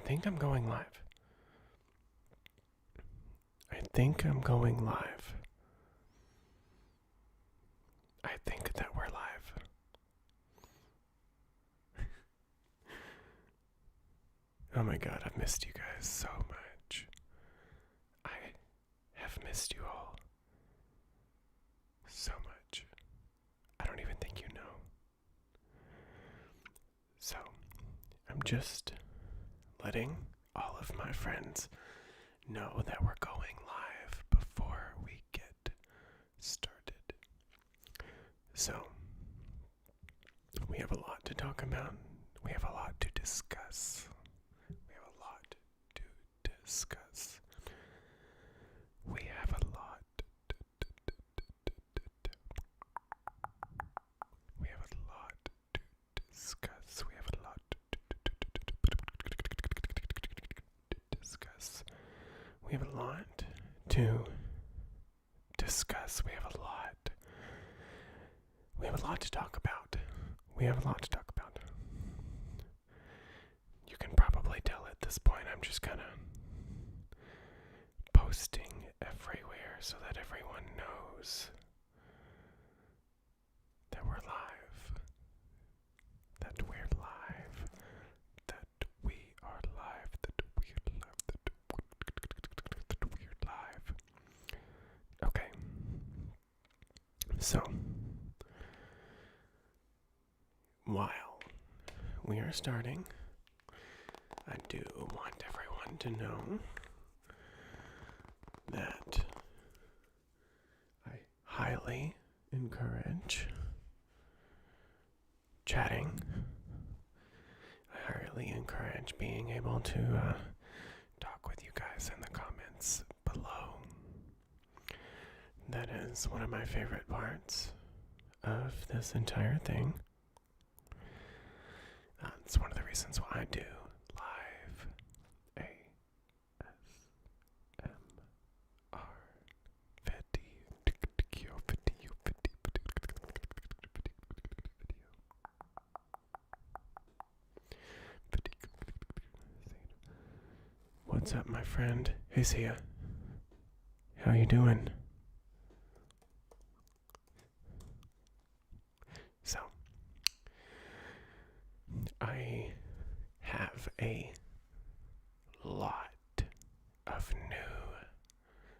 think I'm going live. I think I'm going live. I think that we're live. Oh my god, I've missed you guys so much. I have missed you all so much. I don't even think you know. So, I'm just letting all of my friends know that we're going live before we get started. So, we have a lot to talk about. We have a lot to discuss. We have a lot to discuss. We have a lot. We have a lot to discuss. We have a lot to discuss. We have a lot to discuss. We have a lot. We have a lot to talk about. We have a lot to talk about. You can probably tell at this point I'm just kind of posting everywhere so that everyone knows that we're live. That we're live. That we are live. That we're live. That we're live. Okay. So, while we are starting, I do want everyone to know that I highly encourage chatting. I highly encourage being able to talk with you guys in the comments below. That is one of my favorite parts of this entire thing. It's one of the reasons why I do live ASMR video. What's up, my friend? Hey, Sia. How you doing? So, I have a lot of new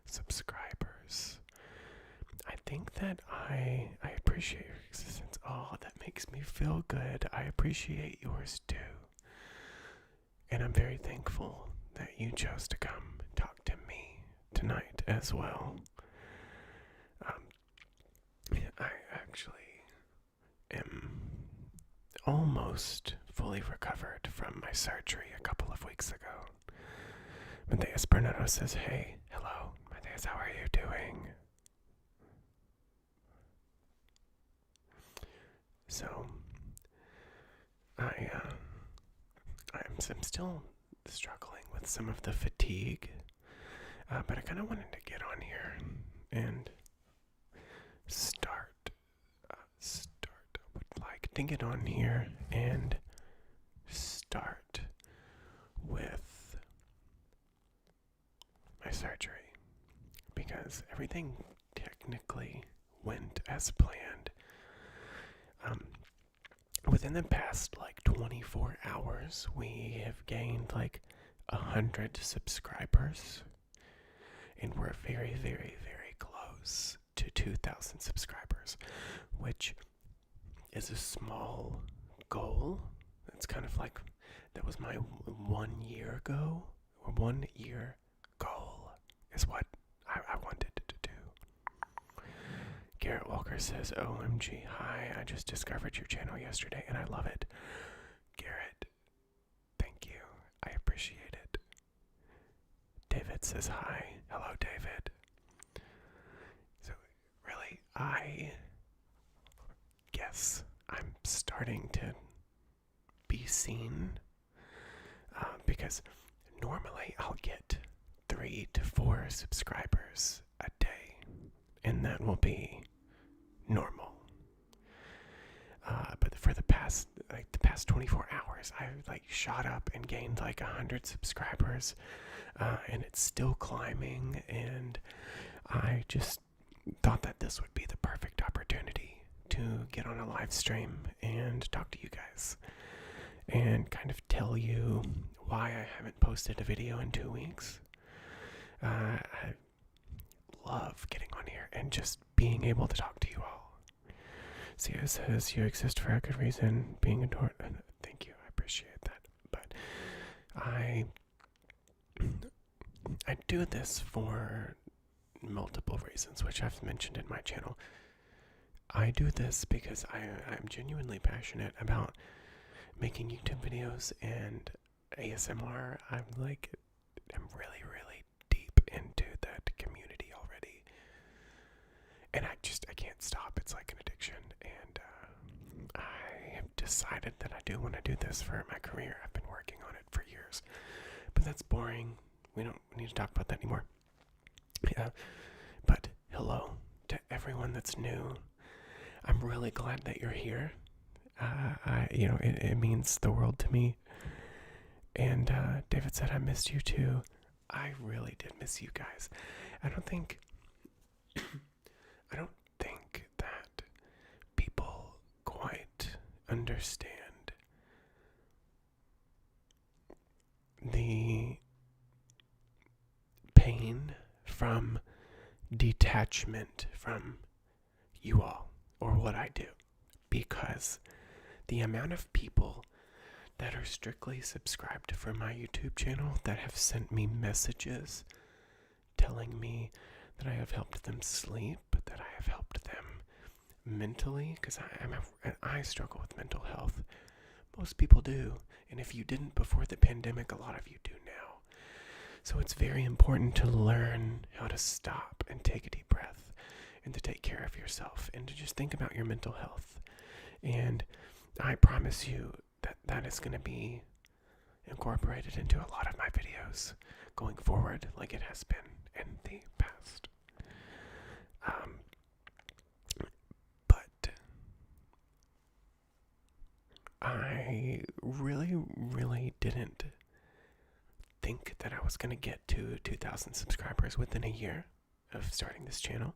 subscribers. I think that I appreciate your existence. Oh, that makes me feel good. I appreciate yours too. And I'm very thankful that you chose to come talk to me tonight as well. I actually am almost fully recovered from my surgery a couple of weeks ago. Matthias Bernardo says, hey, hello. Matthias, how are you doing? So, I'm still struggling with some of the fatigue, but I kind of wanted to get on here and start. I would like to get on here and start with my surgery, because everything technically went as planned. Within the past 24 hours, we have gained 100 subscribers, and we're very, very, very close to 2,000 subscribers, which is a small goal. It's kind of that was my 1 year ago, or 1 year goal is what I wanted to do. Garrett Walker says, OMG, hi, I just discovered your channel yesterday and I love it. Garrett, thank you. I appreciate it. David says, hi. Hello, David. So, really, I guess I'm starting to be seen, because normally I'll get 3 to 4 subscribers a day, and that will be normal. But for the past past 24 hours, I've like shot up and gained like 100 subscribers, and it's still climbing. And I just thought that this would be the perfect opportunity to get on a live stream and talk to you guys and kind of tell you why I haven't posted a video in 2 weeks. I love getting on here and just being able to talk to you all. Sia says, you exist for a good reason, being adored. Thank you, I appreciate that. But I do this for multiple reasons, which I've mentioned in my channel. I do this because I'm genuinely passionate about making YouTube videos and ASMR. I'm really, really deep into that community already. And I can't stop. It's like an addiction. And I have decided that I do want to do this for my career. I've been working on it for years. But that's boring. We don't need to talk about that anymore. Yeah. But hello to everyone that's new. I'm really glad that you're here. It means the world to me. And David said, I missed you too. I really did miss you guys. I don't think that people quite understand the pain from detachment from you all or what I do, because the amount of people that are strictly subscribed for my YouTube channel that have sent me messages telling me that I have helped them sleep, that I have helped them mentally, because I struggle with mental health. Most people do, and if you didn't before the pandemic, a lot of you do now. So it's very important to learn how to stop and take a deep breath and to take care of yourself and to just think about your mental health. And I promise you that is going to be incorporated into a lot of my videos going forward, like it has been in the past. But I really, really didn't think that I was going to get to 2,000 subscribers within a year of starting this channel,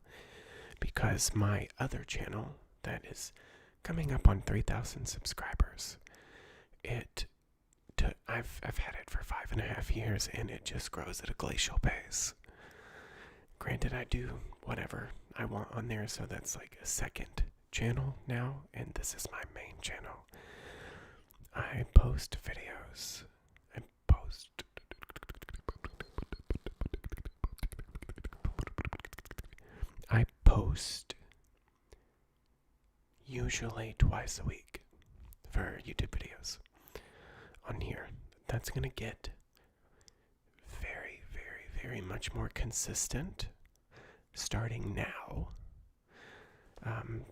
because my other channel that is coming up on 3,000 subscribers, I've had it for 5.5 years, and it just grows at a glacial pace. Granted, I do whatever I want on there, so that's like a second channel now, and this is my main channel. I post videos. I post usually twice a week for YouTube videos on here. That's going to get very, very, very much more consistent starting now.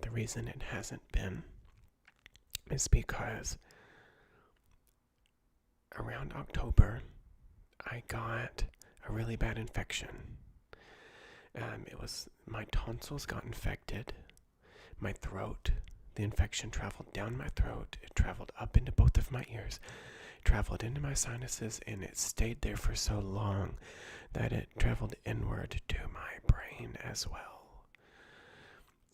The reason it hasn't been is because around October, I got a really bad infection. My tonsils got infected, my throat. The infection traveled down my throat, it traveled up into both of my ears, traveled into my sinuses, and it stayed there for so long that it traveled inward to my brain as well.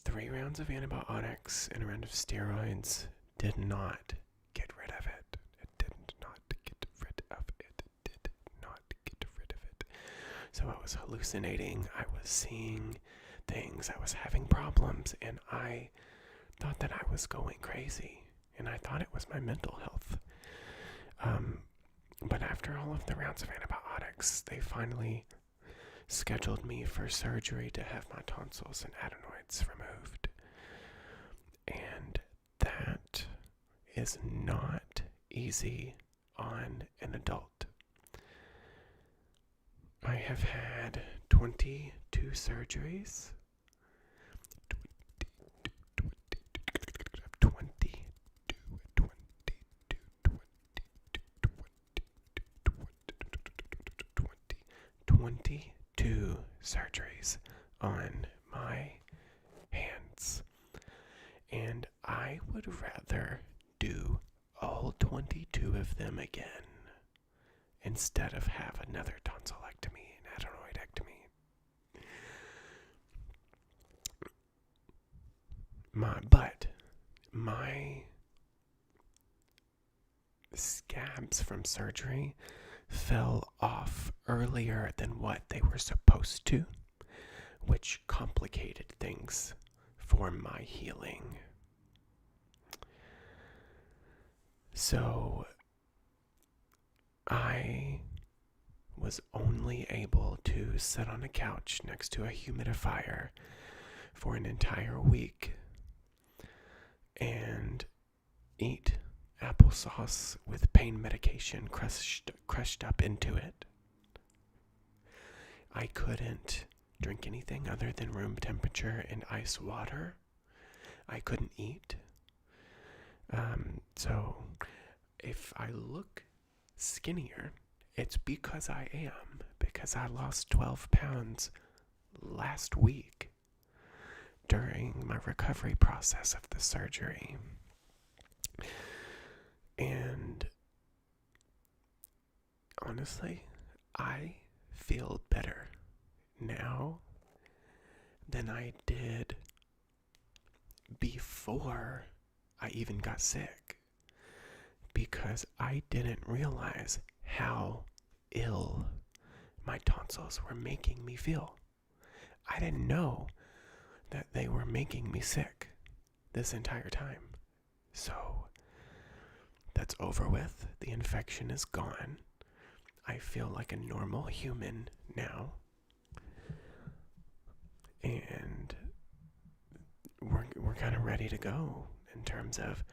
3 rounds of antibiotics and a round of steroids did not get rid of it. It did not get rid of it. It did not get rid of it. So I was hallucinating, I was seeing things, I was having problems, and I thought that I was going crazy, and I thought it was my mental health. But after all of the rounds of antibiotics, they finally scheduled me for surgery to have my tonsils and adenoids removed. And that is not easy on an adult. I have had 22 surgeries. 22 surgeries on my hands, and I would rather do a all 22 of them again instead of have another tonsillectomy and adenoidectomy. My scabs from surgery fell off earlier than what they were supposed to, which complicated things for my healing. So I was only able to sit on a couch next to a humidifier for an entire week and eat applesauce with pain medication crushed up into it. I couldn't drink anything other than room temperature and ice water. I couldn't eat. So if I look skinnier, it's because I am. Because I lost 12 pounds last week during my recovery process of the surgery. And honestly, I feel better now than I did before I even got sick, because I didn't realize how ill my tonsils were making me feel. I didn't know that they were making me sick this entire time. So that's over with. The infection is gone. I feel like a normal human now. And we're kind of ready to go in terms of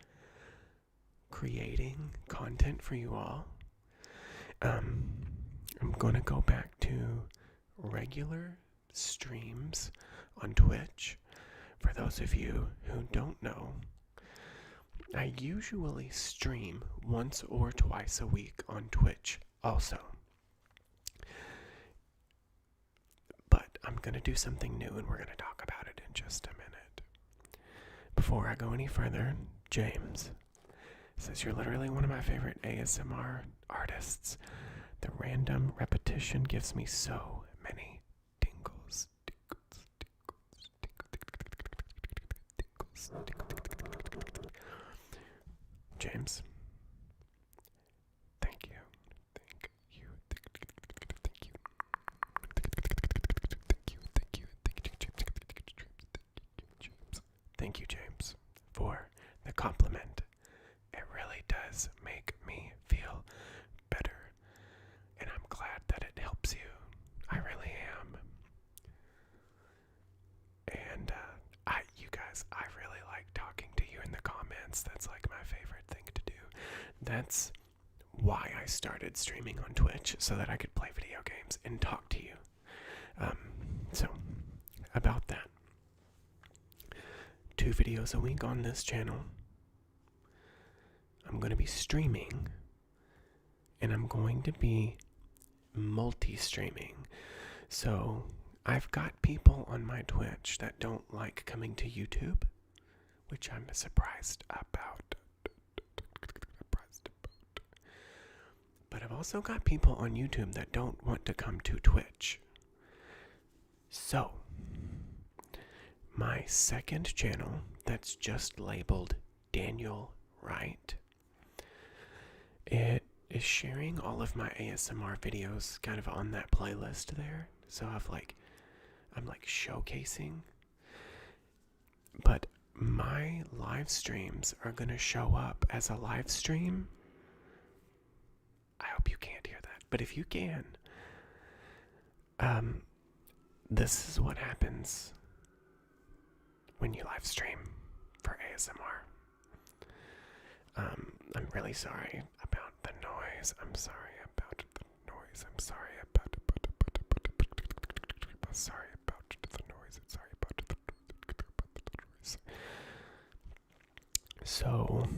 creating content for you all. I'm going to go back to regular streams on Twitch. For those of you who don't know, I usually stream once or twice a week on Twitch also. But I'm going to do something new, and we're going to talk about it in just a minute. Before I go any further, James says, you're literally one of my favorite ASMR artists. The random repetition gives me so many tingles. James, thank you. Thank you. Thank you, James, for the compliment. It really does make me feel better, and I'm glad that it helps you. I really am. And you guys, I really like talking to you in the comments. That's like my favorite thing to do. That's why I started streaming on Twitch, so that I could play video games and talk to you. So, about that. 2 videos a week on this channel. I'm going to be streaming, and I'm going to be multi-streaming. So I've got people on my Twitch that don't like coming to YouTube, which I'm surprised about. But I've also got people on YouTube that don't want to come to Twitch. So my second channel, that's just labeled Daniel Wright, it is sharing all of my ASMR videos kind of on that playlist there. So I'm showcasing. But my live streams are going to show up as a live stream. I hope you can't hear that, but if you can, this is what happens when you live stream for ASMR. I'm really sorry about the noise. I'm sorry about the noise. I'm sorry about the noise. Sorry about the noise. So,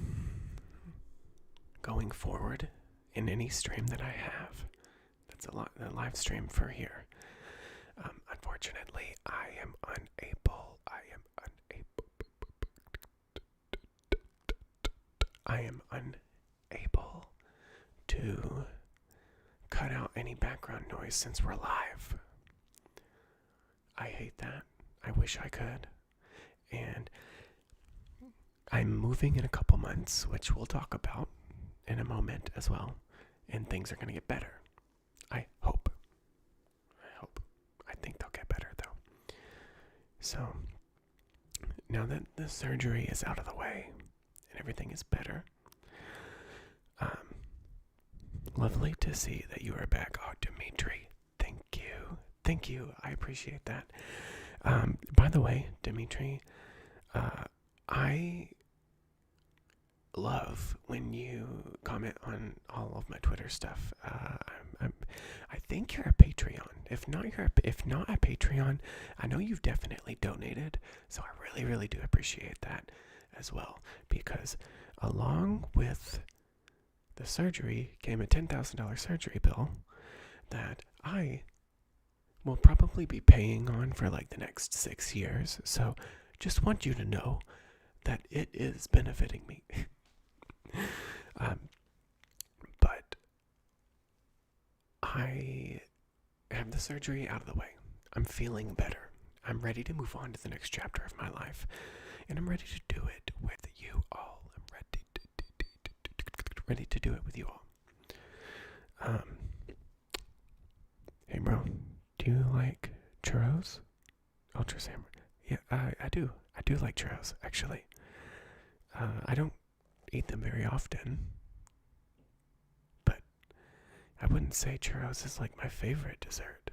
going forward, in any stream that I have, that's a live stream for here. Unfortunately, I am unable to cut out any background noise since we're live. I hate that. I wish I could. And I'm moving in a couple months, which we'll talk about in a moment as well. And things are going to get better. I hope. I think they'll get better, though. So, now that the surgery is out of the way and everything is better, lovely to see that you are back. Oh, Dimitri, thank you. Thank you. I appreciate that. By the way, Dimitri, I love when you comment on all of my Twitter stuff. I think you're a Patreon. If not a Patreon, I know you've definitely donated. So I really, really do appreciate that as well, because along with the surgery came a $10,000 surgery bill that I will probably be paying on for like the next 6 years. So just want you to know that it is benefiting me. But I have the surgery out of the way. I'm feeling better. I'm ready to move on to the next chapter of my life. And I'm ready to do it with you all. I'm ready to do it with you all. Hey bro, do you like churros? Ultra Sam. Yeah, I do. I do like churros, actually. I don't eat them very often, but I wouldn't say churros is like my favorite dessert.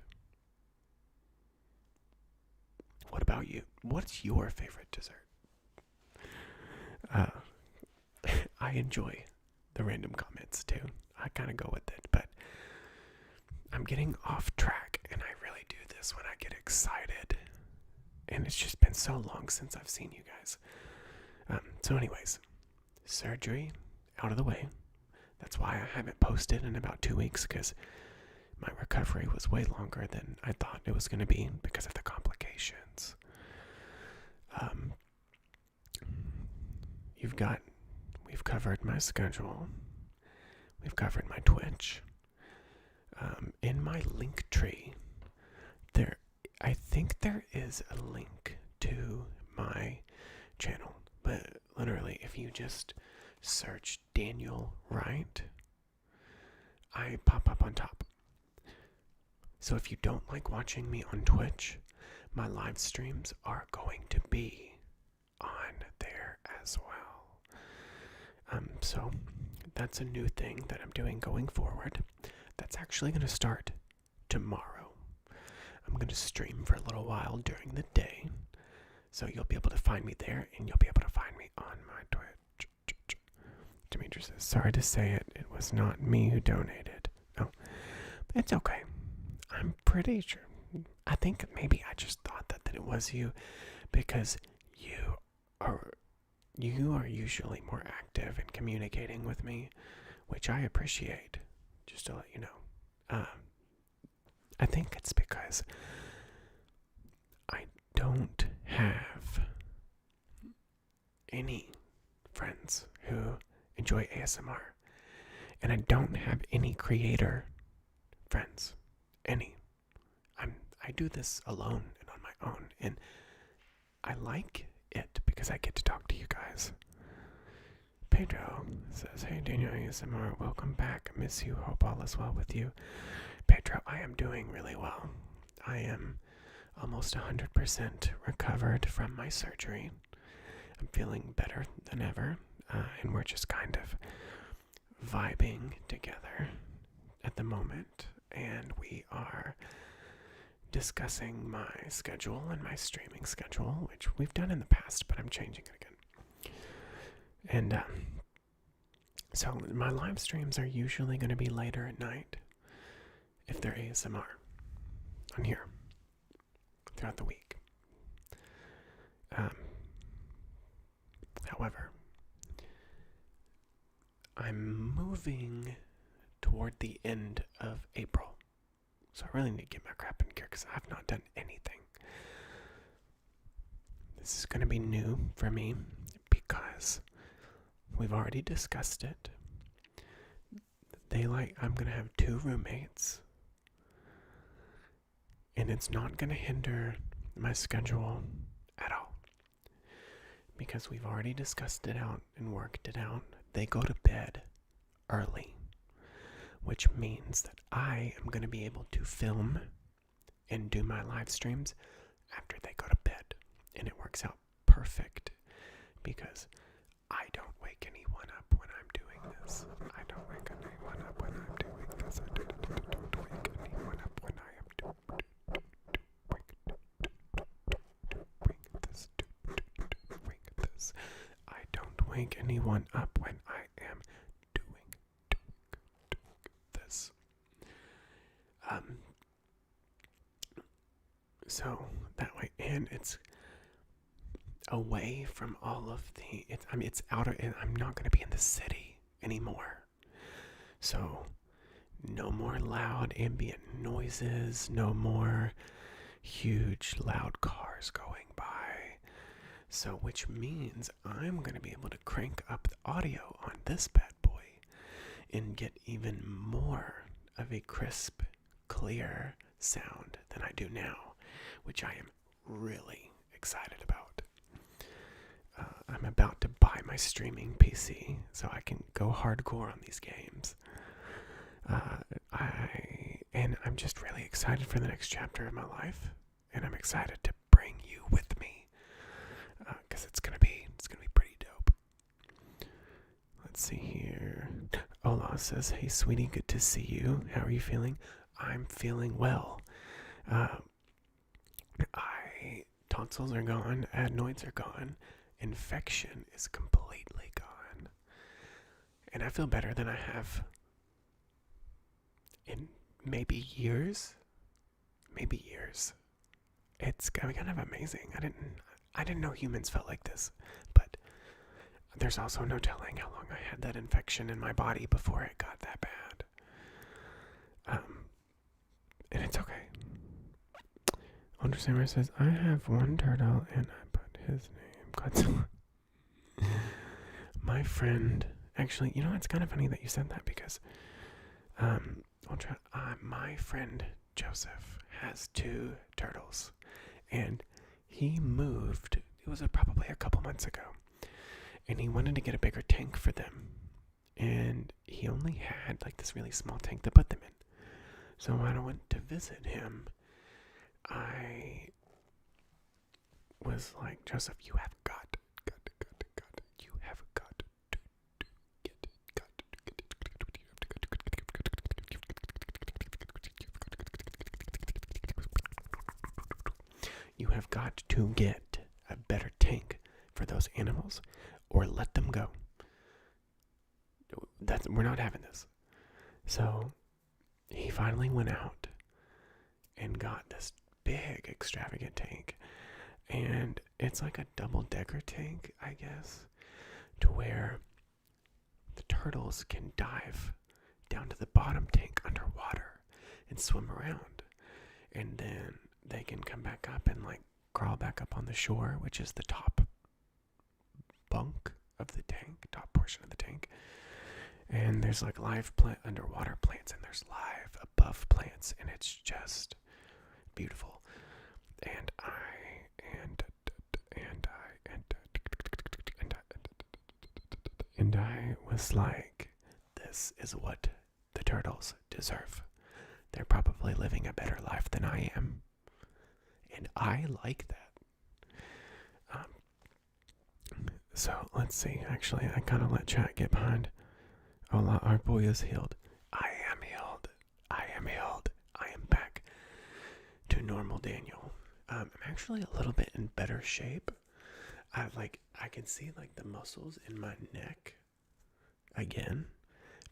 What about you? What's your favorite dessert? I enjoy the random comments too. I kind of go with it, but I'm getting off track, and I really do this when I get excited. And it's just been so long since I've seen you guys. So anyways, surgery out of the way. That's why I haven't posted in about 2 weeks, because my recovery was way longer than I thought it was going to be because of the complications. We've covered my schedule. We've covered my Twitch. In my link tree, I think there is a link to my channel, but literally, if you just search Daniel Wright, I pop up on top. So if you don't like watching me on Twitch, my live streams are going to be on there as well. So that's a new thing that I'm doing going forward. That's actually going to start tomorrow. I'm going to stream for a little while during the day, so you'll be able to find me there, and you'll be able to find me on my Twitch. Dimitri says, sorry to say it, it was not me who donated. No, but it's okay. I'm pretty sure. I think maybe I just thought that it was you, because you are usually more active in communicating with me, which I appreciate, just to let you know. I think it's because I don't have any friends who enjoy ASMR, and I don't have any creator friends. I do this alone and on my own, and I like it because I get to talk to you guys. Pedro says, hey Daniel ASMR, welcome back. Miss you. Hope all is well with you. Pedro, I am doing really well. I am almost 100% recovered from my surgery. I'm feeling better than ever, and we're just kind of vibing together at the moment, and we are discussing my schedule and my streaming schedule, which we've done in the past, but I'm changing it again. And so my live streams are usually going to be later at night, if they're ASMR, on here, throughout the week. However, I'm moving toward the end of April. So I really need to get my crap in gear because I've not done anything. This is going to be new for me because we've already discussed it. I'm gonna have 2 roommates, and it's not gonna hinder my schedule at all, because we've already discussed it out and worked it out. They go to bed early, which means that I am gonna be able to film and do my live streams after they go to bed, and it works out perfect because I don't wake anyone up when I'm doing this. I don't wake anyone up when I'm doing this. I don't wake anyone up when I am doing this. I don't wake anyone up when I am doing this. So that way, and it's away from all of the, it's out of, I'm not going to be in the city anymore. So no more loud ambient noises, no more huge loud cars going by. So which means I'm going to be able to crank up the audio on this bad boy and get even more of a crisp, clear sound than I do now, which I am really excited about. I'm about to buy my streaming PC so I can go hardcore on these games. I'm just really excited for the next chapter of my life, and I'm excited to bring you with me, because it's gonna be pretty dope. Let's see here. Ola says, "Hey sweetie, good to see you. How are you feeling?" I'm feeling well. Tonsils are gone, adenoids are gone, infection is completely gone, and I feel better than I have in maybe years. It's kind of amazing. I didn't know humans felt like this, but there's also no telling how long I had that infection in my body before it got that bad. And it's okay. Understander says, "I have one turtle and I put his name Godzilla." My friend, actually, you know, it's kind of funny that you said that, because my friend Joseph has 2 turtles, and he moved, it was probably a couple months ago, and he wanted to get a bigger tank for them, and he only had like this really small tank to put them in. So when I went to visit him, I was like, "Joseph, you have got to get it. You have got to get a better tank for those animals, or let them go. We're not having this." So he finally went out and got this big extravagant tank, and it's like a double-decker tank, I guess, to where the turtles can dive down to the bottom tank underwater and swim around, and then they can come back up and like crawl back up on the shore, which is the top bunk of the tank, top portion of the tank. And there's like live underwater plants, and there's live above plants, and it's just beautiful. And I was like, this is what the turtles deserve. They're probably living a better life than I am, and I like that. So let's see. Actually, I kind of let chat get behind. Hola, our boy is healed. I am healed. I am back to normal Daniel. I'm actually a little bit in better shape. I can see like the muscles in my neck again,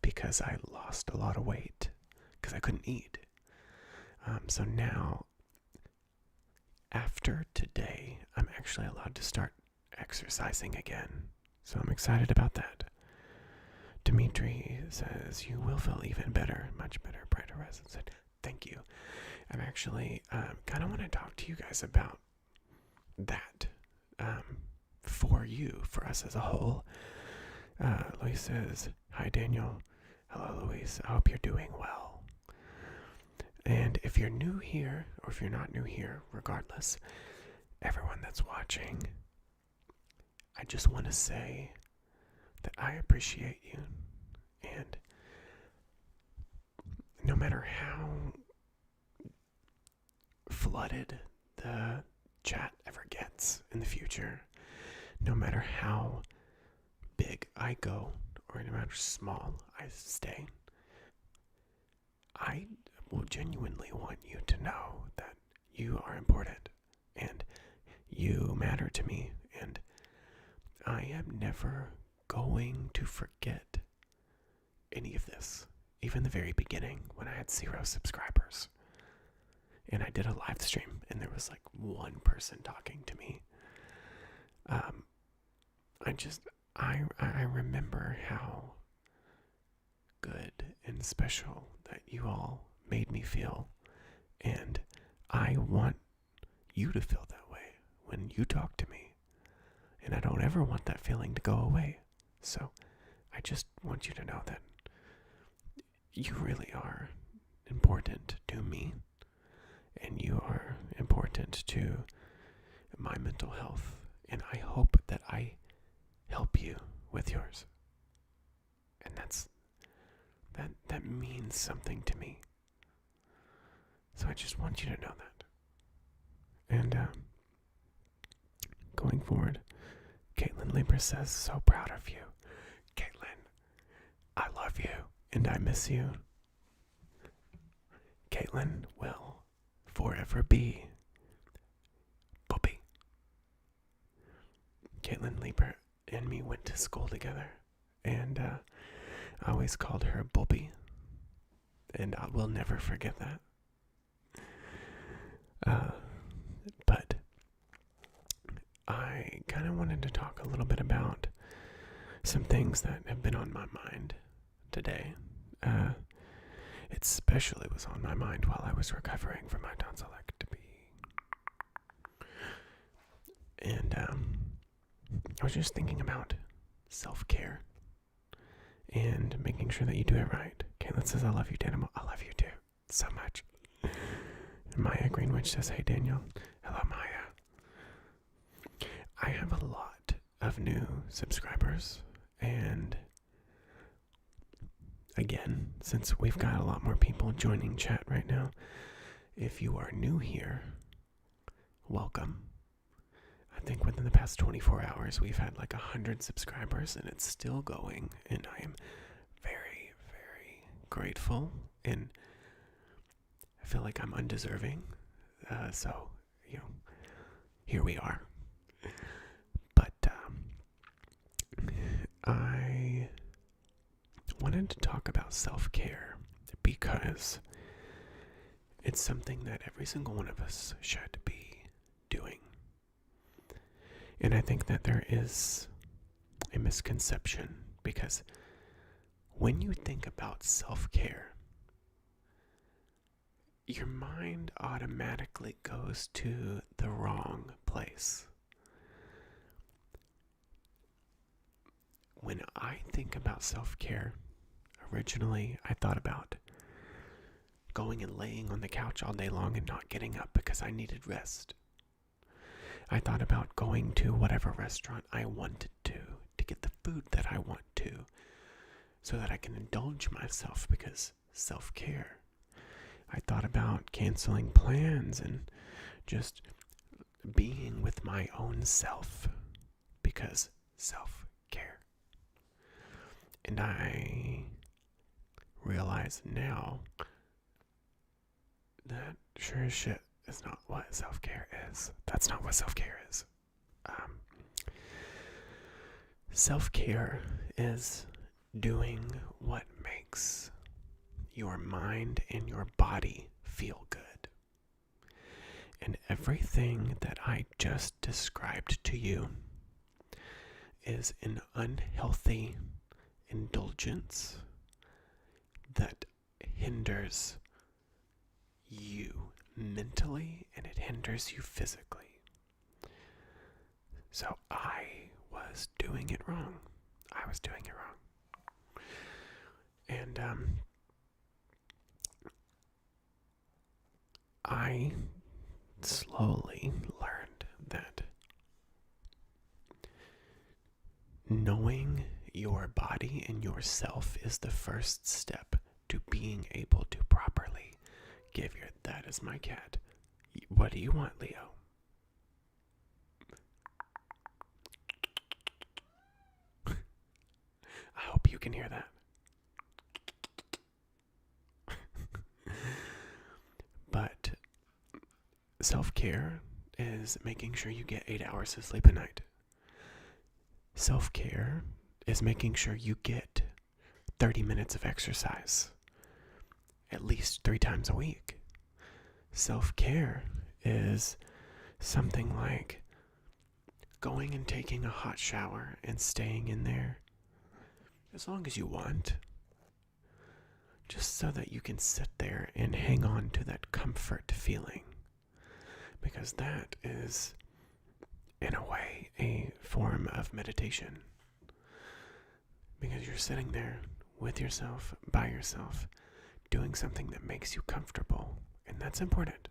because I lost a lot of weight because I couldn't eat. So now, after today, I'm actually allowed to start exercising again. So I'm excited about that. Dimitri says, "You will feel even better, much better." Brighter Resin said, "Thank you." I'm actually kind of want to talk to you guys about that, for us as a whole. Louis says, "Hi Daniel, Hello, Louise. I hope you're doing well. And if you're new here, or if you're not new here, regardless, everyone that's watching, I just want to say that I appreciate you. And no matter how flooded the chat ever gets in the future, no matter how big I go, or no matter small I stay, I will genuinely want you to know that you are important and you matter to me, and I am never going to forget any of this. Even the very beginning when I had 0 subscribers and I did a live stream and there was like one person talking to me. I remember how good and special that you all made me feel, and I want you to feel that way when you talk to me, and I don't ever want that feeling to go away. So I just want you to know that you really are important to me, and you are important to my mental health, and I hope that I help you with yours. And that means something to me. So I just want you to know that. And going forward, Caitlin Lieber says, so proud of you. Caitlin, I love you and I miss you. Caitlin will forever be Bobby. Caitlin Lieber and me went to school together, and I always called her Bobby, and I will never forget that. But I kind of wanted to talk a little bit about some things that have been on my mind today. It especially was on my mind while I was recovering from my tonsilectomy. And I was just thinking about self-care and making sure that you do it right. Caitlin says, I love you, Daniel. I love you too, so much. And Maya Greenwich says, hey, Daniel. Hello, Maya. I have a lot of new subscribers, and again, since we've got a lot more people joining chat right now, if you are new here, welcome. I think within the past 24 hours, we've had like 100 subscribers, and it's still going, and I am very, very grateful, and I feel like I'm undeserving, so, here we are. But I wanted to talk about self-care because it's something that every single one of us should be doing. And I think that there is a misconception, because when you think about self-care, your mind automatically goes to the wrong place. When I think about self-care, originally I thought about going and laying on the couch all day long and not getting up because I needed rest. I thought about going to whatever restaurant I wanted to get the food that I want to, so that I can indulge myself, because self-care. I thought about canceling plans and just being with my own self, because self-care. And I realize now that sure as shit is not what self-care is. That's not what self-care is. Self-care is doing what makes your mind and your body feel good. And everything that I just described to you is an unhealthy indulgence that hinders you mentally, and it hinders you physically. So I was doing it wrong. And I slowly learned that knowing your body and yourself is the first step to being able to properly give your... That is my cat. What do you want, Leo? I hope you can hear that. But self-care is making sure you get 8 hours of sleep a night. Self-care is making sure you get 30 minutes of exercise at least 3 times a week. Self-care is something like going and taking a hot shower and staying in there as long as you want, just so that you can sit there and hang on to that comfort feeling, because that is, in a way, a form of meditation, because you're sitting there with yourself, by yourself, doing something that makes you comfortable, and that's important.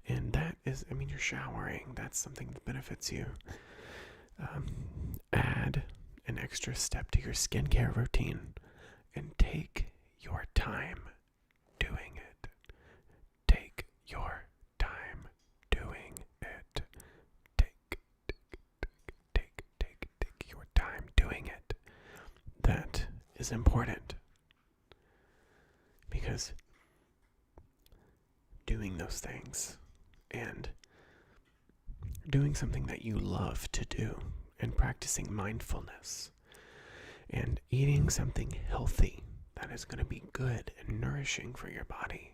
And that is, you're showering. That's something that benefits you. Add an extra step to your skincare routine and take your time doing it. Take your time doing it. Take your time doing it. That is important, because doing those things and doing something that you love to do and practicing mindfulness and eating something healthy that is going to be good and nourishing for your body.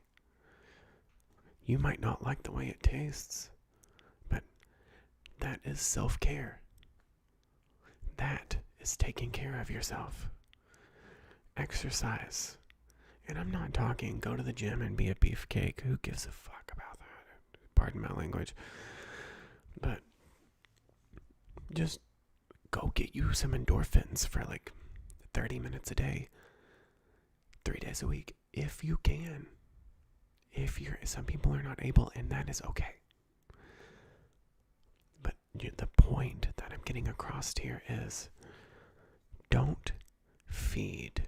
You might not like the way it tastes, but that is self-care. That is taking care of yourself. Exercise. And I'm not talking go to the gym and be a beefcake. Who gives a fuck about that? Pardon my language. But just go get you some endorphins for like 30 minutes a day, 3 days a week, if you can. Some people are not able, and that is okay. But the point that I'm getting across here is, don't feed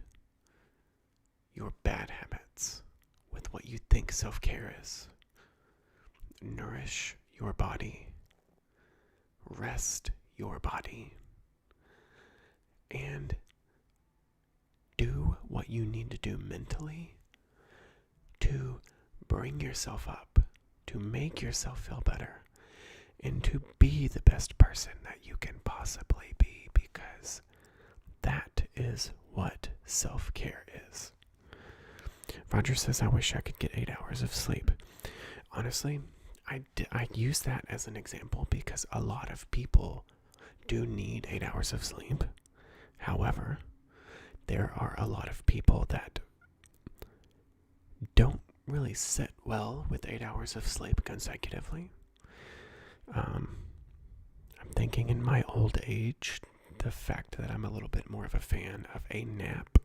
your bad habits with what you think self-care is. Nourish your body. Rest your body. And do what you need to do mentally to bring yourself up, to make yourself feel better, and to be the best person that you can possibly be, because that is what self-care is. Roger says, I wish I could get 8 hours of sleep. Honestly, I use that as an example because a lot of people do need 8 hours of sleep. However, there are a lot of people that don't really sit well with 8 hours of sleep consecutively. I'm thinking in my old age, the fact that I'm a little bit more of a fan of a nap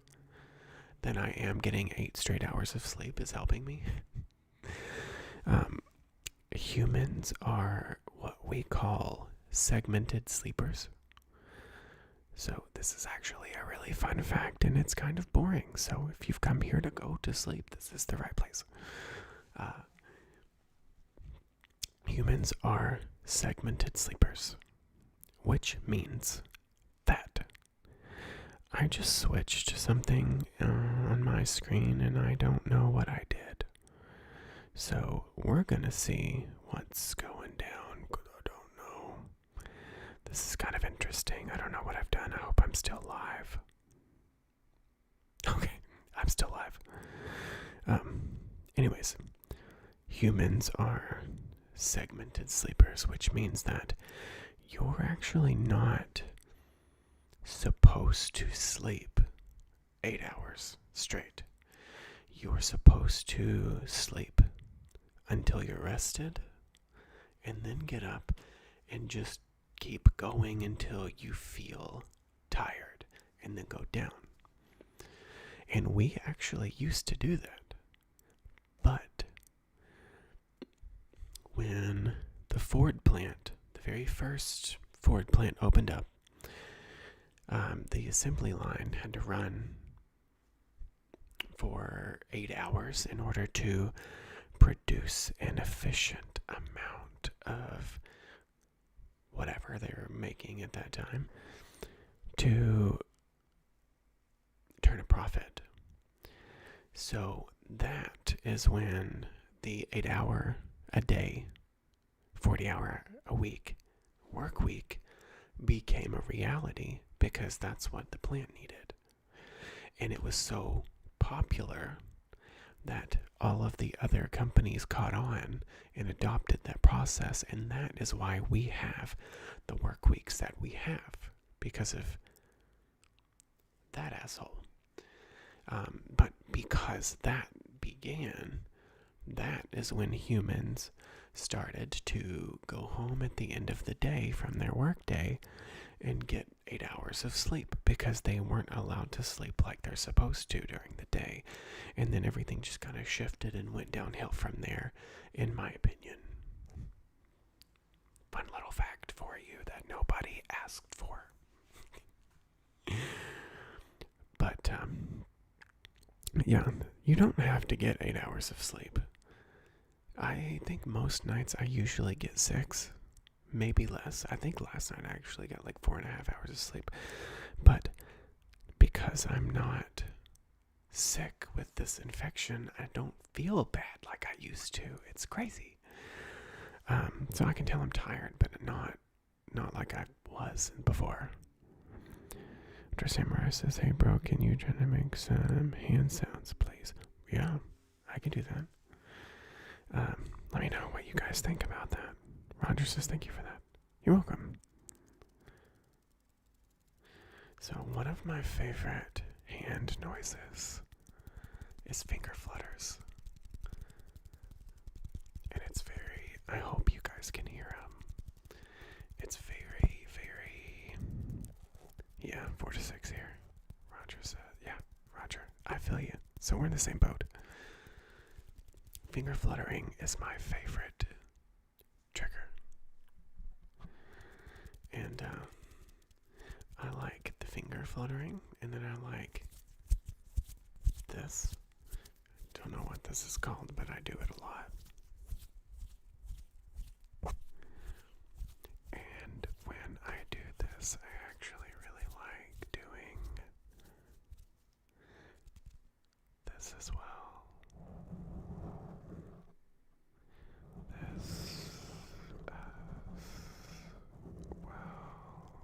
than I am getting 8 straight hours of sleep is helping me. Humans are what we call segmented sleepers. So this is actually a really fun fact, and it's kind of boring. So if you've come here to go to sleep, this is the right place. Humans are segmented sleepers, which means that I just switched something on my screen and I don't know what I did. So we're gonna see what's going down, because I don't know. This is kind of interesting. I don't know what I've done. I hope I'm still live. Okay, I'm still live. Anyways, humans are segmented sleepers, which means that you're actually not supposed to sleep 8 hours straight. You're supposed to sleep until you're rested, and then get up and just keep going until you feel tired, and then go down. And we actually used to do that. But when the Ford plant, the very first Ford plant opened up, the assembly line had to run for 8 hours in order to produce an efficient amount of whatever they were making at that time to turn a profit. So that is when the 8-hour a day, 40-hour a week work week became a reality, because that's what the plant needed. And it was so popular that all of the other companies caught on and adopted that process, and that is why we have the work weeks that we have, because of that asshole. But because that began, that is when humans started to go home at the end of the day from their work day and get 8 hours of sleep, because they weren't allowed to sleep like they're supposed to during the day. And then everything just kind of shifted and went downhill from there, in my opinion. Fun little fact for you that nobody asked for. But, yeah, you don't have to get 8 hours of sleep. I think most nights I usually get 6, maybe less. I think last night I actually got like 4.5 hours of sleep. But because I'm not sick with this infection, I don't feel bad like I used to. It's crazy. So I can tell I'm tired, but not like I was before. Samurai says, "Hey bro, can you try to make some hand sounds, please?" Yeah, I can do that. Let me know what you guys think about that. Roger says, "Thank you for that." You're welcome. So one of my favorite hand noises is finger flutters. And it's very, I hope you guys can hear them. It's very, yeah, 4 to 6 here. Roger said, yeah, Roger, I feel you. So we're in the same boat. Finger fluttering is my favorite trigger. And I like the finger fluttering, and then I like this. Don't know what this is called, but I do it a lot. And when I do this, I actually really like doing this as well. This as well.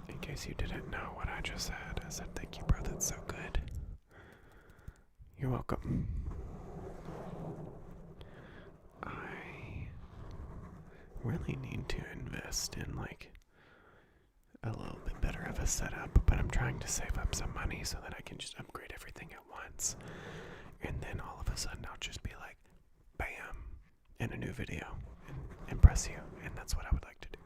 In case you didn't know what I just said, I said thank you, bro, that's so good. You're welcome. I really need to invest in like a little bit better of a setup, but I'm trying to save up some money so that I can just upgrade everything at once. And then all of a sudden I'll just be like, bam, in a new video and impress you. And that's what I would like to do.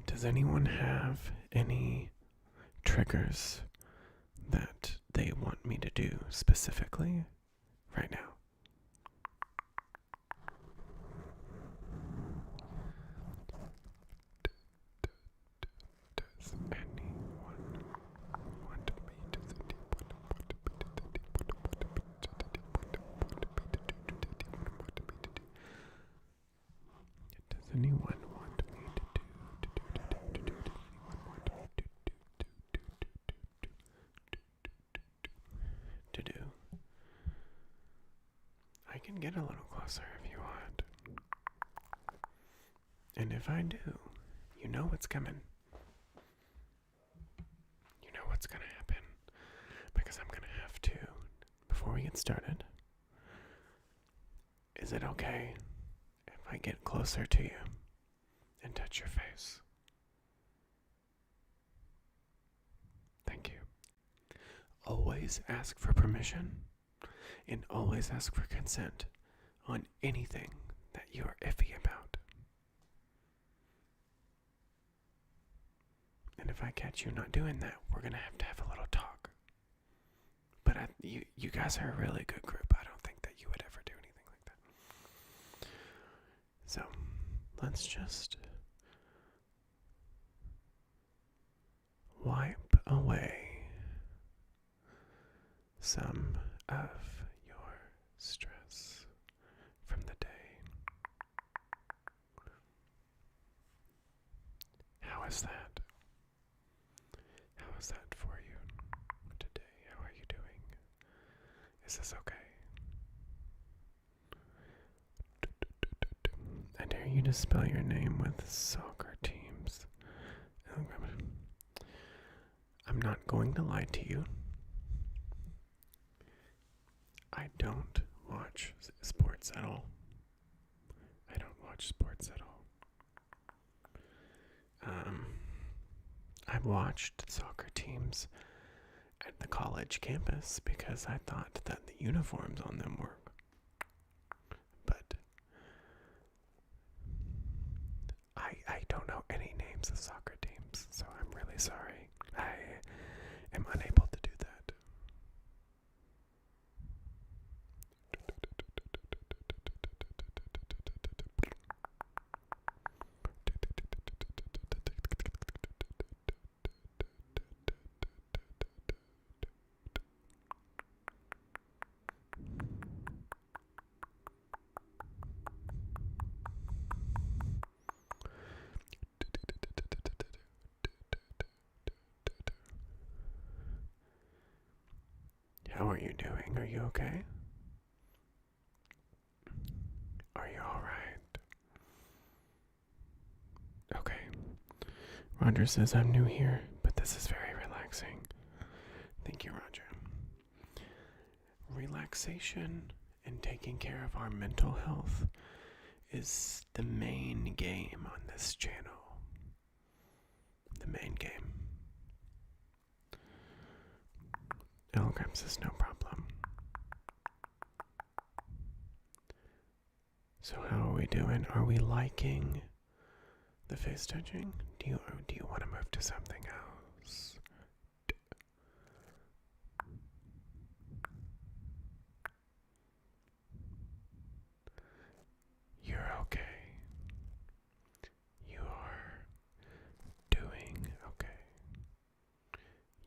Does anyone have any triggers that they want me to do specifically right now? Does anyone want me to Does anyone want me to do? I can get a little closer if you want. And if I do, you know what's coming. You know what's going to happen. Because I'm going to have to, before we get started, is it okay if I get closer to you and touch your face. Thank you. Always ask for permission and always ask for consent on anything that you are iffy about. And if I catch you not doing that, we're going to have a little talk. But you guys are a really good group. I don't think that you would ever do anything like that. So, let's just wipe away some of your stress from the day. How is that? How is that for you today? How are you doing? Is this okay? I dare you to spell your name with soccer teams. I'm not going to lie to you. I don't watch sports at all. I don't watch sports at all. I watched soccer teams at the college campus because I thought that the uniforms on them were. But I don't know any names of soccer teams, so I'm really sorry. I am unable to do that. How are you doing? Are you okay? Are you alright? Okay. Roger says I'm new here, but this is very relaxing. Thank you, Roger. Relaxation and taking care of our mental health is the main game on this channel. The main game. Telegram says no problem. So how are we doing? Are we liking the face touching? Do you want to move to something else? You're okay. You are doing okay.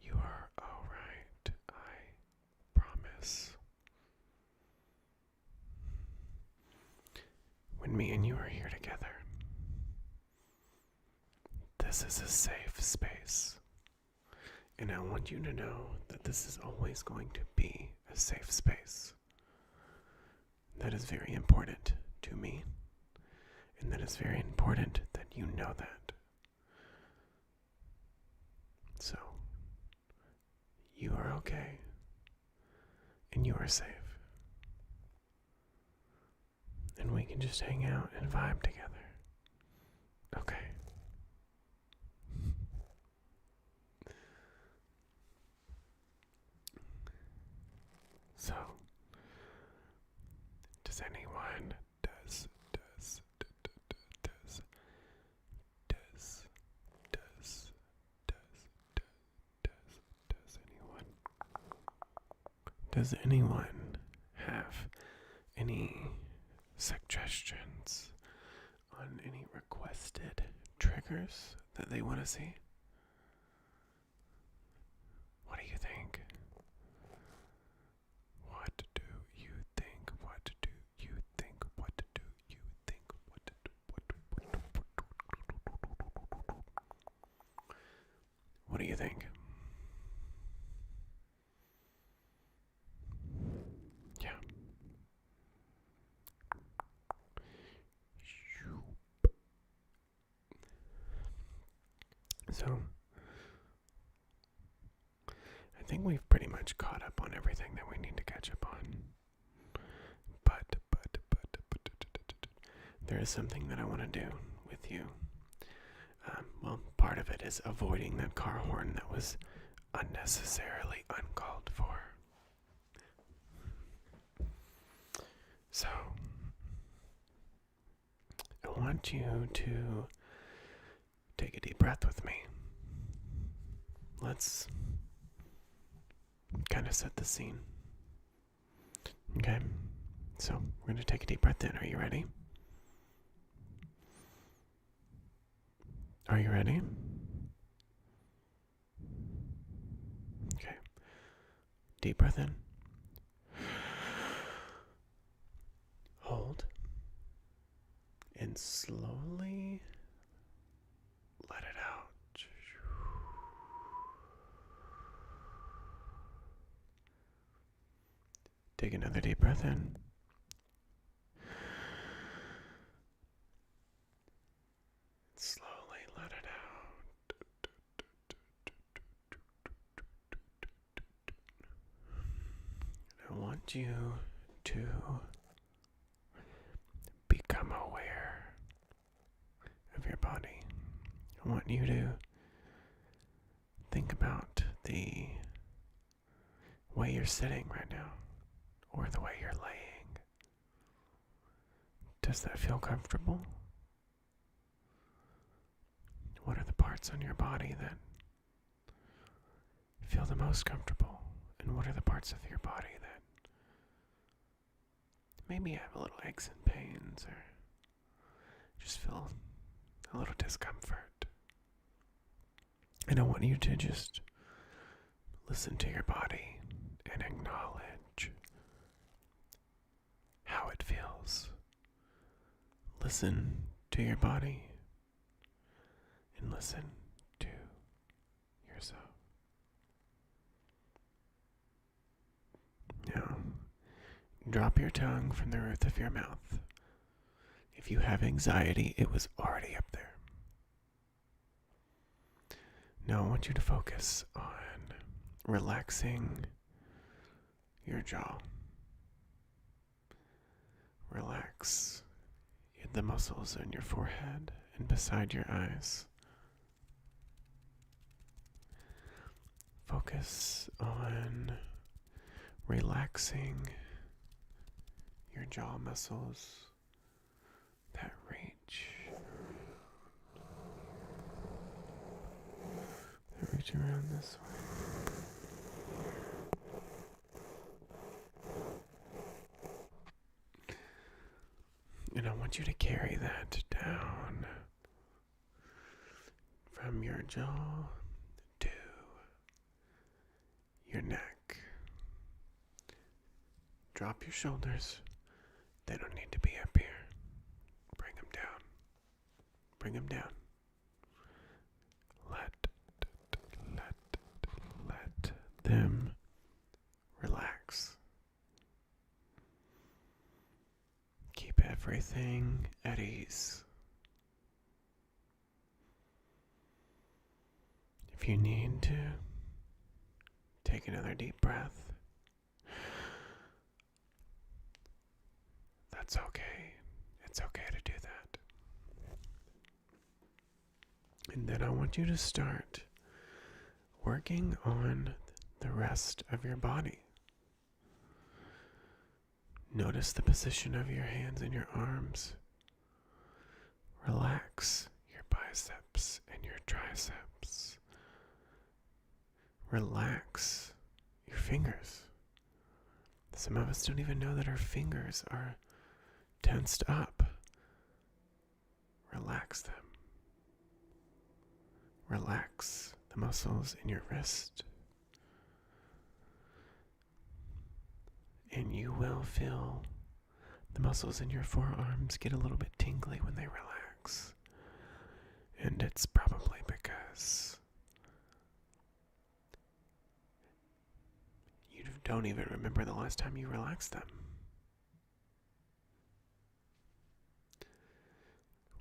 You are alright, I promise. When me and you are here together, this is a safe space. And I want you to know that this is always going to be a safe space. That is very important to me. And that is very important that you know that. So, you are okay. And you are safe. And we can just hang out and vibe together. Okay. So, does anyone does anyone have any suggestions on any requested triggers that they want to see? What do you think? What do you think? What do you think? What do you think? What do you think? Yeah. So, I think we've pretty much caught up on everything that we need to catch up on. But there is something that I want to do with you Well, part of it is avoiding that car horn that was unnecessarily uncalled for. So, I want you to take a deep breath with me. Let's kind of set the scene. Okay? So, we're going to take a deep breath in. Are you ready? Are you ready? Okay. Deep breath in. Hold. And slowly let it out. Take another deep breath in. Slowly let it out. I want you to become aware of your body. I want you to think about the way you're sitting right now, or the way you're laying. Does that feel comfortable? What are the parts on your body that feel the most comfortable? And what are the parts of your body that maybe have a little aches and pains, or just feel a little discomfort? And I want you to just listen to your body and acknowledge how it feels. Listen to your body and listen to yourself. Now, drop your tongue from the roof of your mouth. If you have anxiety, it was already up there. Now I want you to focus on relaxing your jaw. Relax the muscles in your forehead and beside your eyes. Focus on relaxing your jaw muscles that reach around this way. And I want you to carry that down from your jaw to your neck. Drop your shoulders. They don't need to be up here. Bring them down. Bring them down. Let them relax. Keep everything at ease. If you need to, take another deep breath. That's okay. It's okay to do that. And then I want you to start working on the rest of your body. Notice the position of your hands and your arms. Relax your biceps and your triceps. Relax your fingers. Some of us don't even know that our fingers are tensed up. Relax them. Relax the muscles in your wrist. And you will feel the muscles in your forearms get a little bit tingly when they relax. And it's probably because you don't even remember the last time you relaxed them.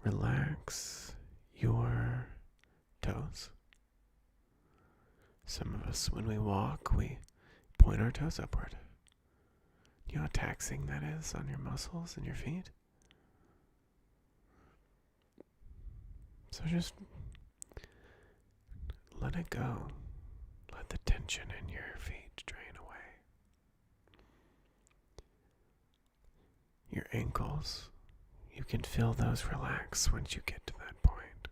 Relax your toes. Some of us, when we walk, we point our toes upward. You know how taxing that is on your muscles and your feet? So just let it go. Let the tension in your feet drain away. Your ankles, you can feel those relax once you get to that point.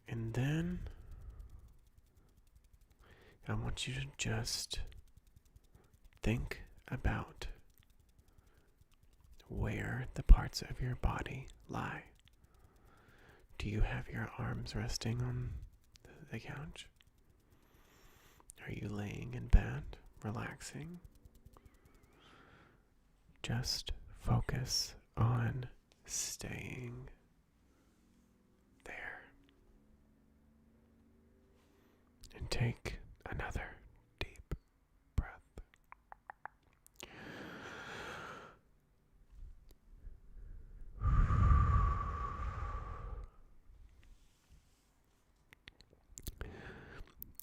And then I want you to just think about where the parts of your body lie. Do you have your arms resting on the couch? Are you laying in bed, relaxing? Just focus on staying there. And take another deep breath.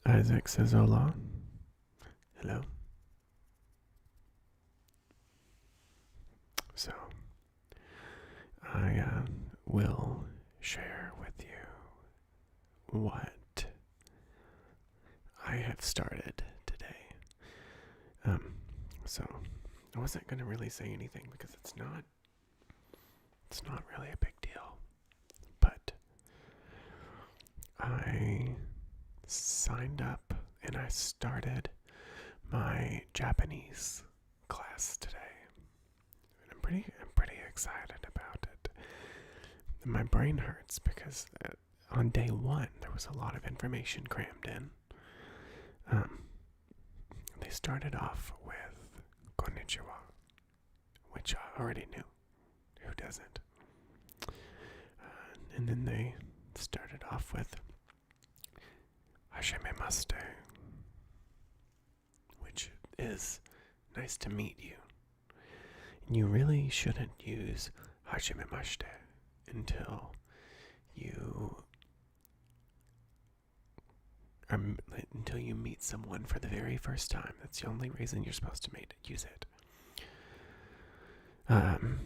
Isaac says hola. Hello. So, I will share with you what I have started today. So I wasn't going to really say anything because it's not really a big deal. But I signed up and I started my Japanese class today. And I'm pretty excited about it. And my brain hurts because on day one there was a lot of information crammed in. They started off with konnichiwa, which I already knew. Who doesn't? And then they started off with hashimemashite, which is nice to meet you. And you really shouldn't use hashimemashite until you meet someone for the very first time. That's the only reason you're supposed to use it. And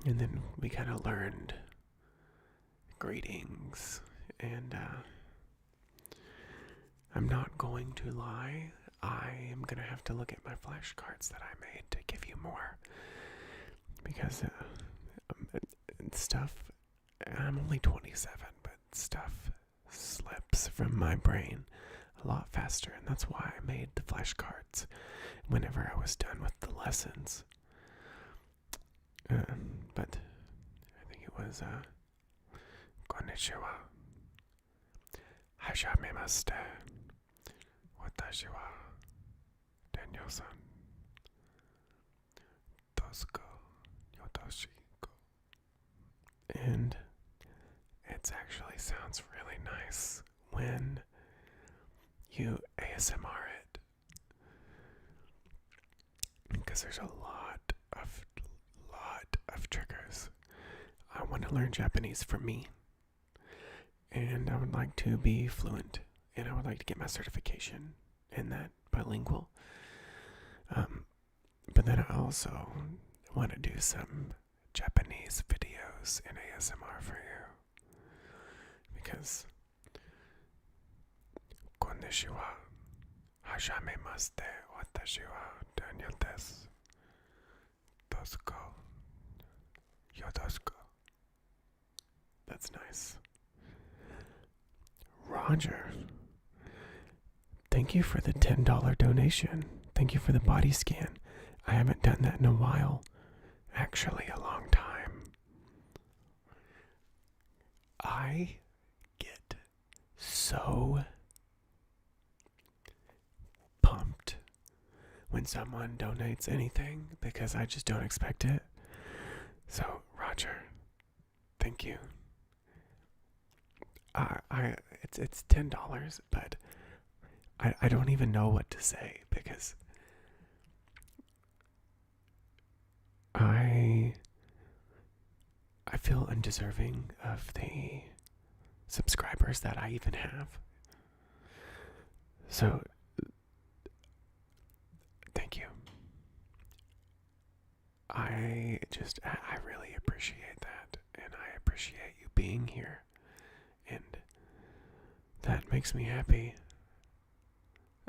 then we kind of learned greetings, and I'm not going to lie. I am going to have to look at my flashcards that I made to give you more, because stuff, I'm only 27, but stuff slips from my brain a lot faster, and that's why I made the flashcards whenever I was done with the lessons. But I think it was konnichiwa, hashimemashite, watashi wa Daniel-san, tosuko yotoshiko. And it actually sounds really nice when you ASMR it, because there's a lot of triggers. I want to learn Japanese for me, and I would like to be fluent, and I would like to get my certification in that, bilingual. But then I also want to do some Japanese videos in ASMR for you, because konnichiwa, hashimemashite, watashi wa Daniel desu, tosuko yotoshiko. That's nice. Roger, thank you for the $10 donation. Thank you for the body scan. I haven't done that in a while. Actually, a long time. I get so pumped when someone donates anything because I just don't expect it. So, Roger, thank you. It's $10, but I don't even know what to say, because I feel undeserving of the subscribers that I even have. So, thank you. I I really appreciate that. And I appreciate you being here. And that makes me happy.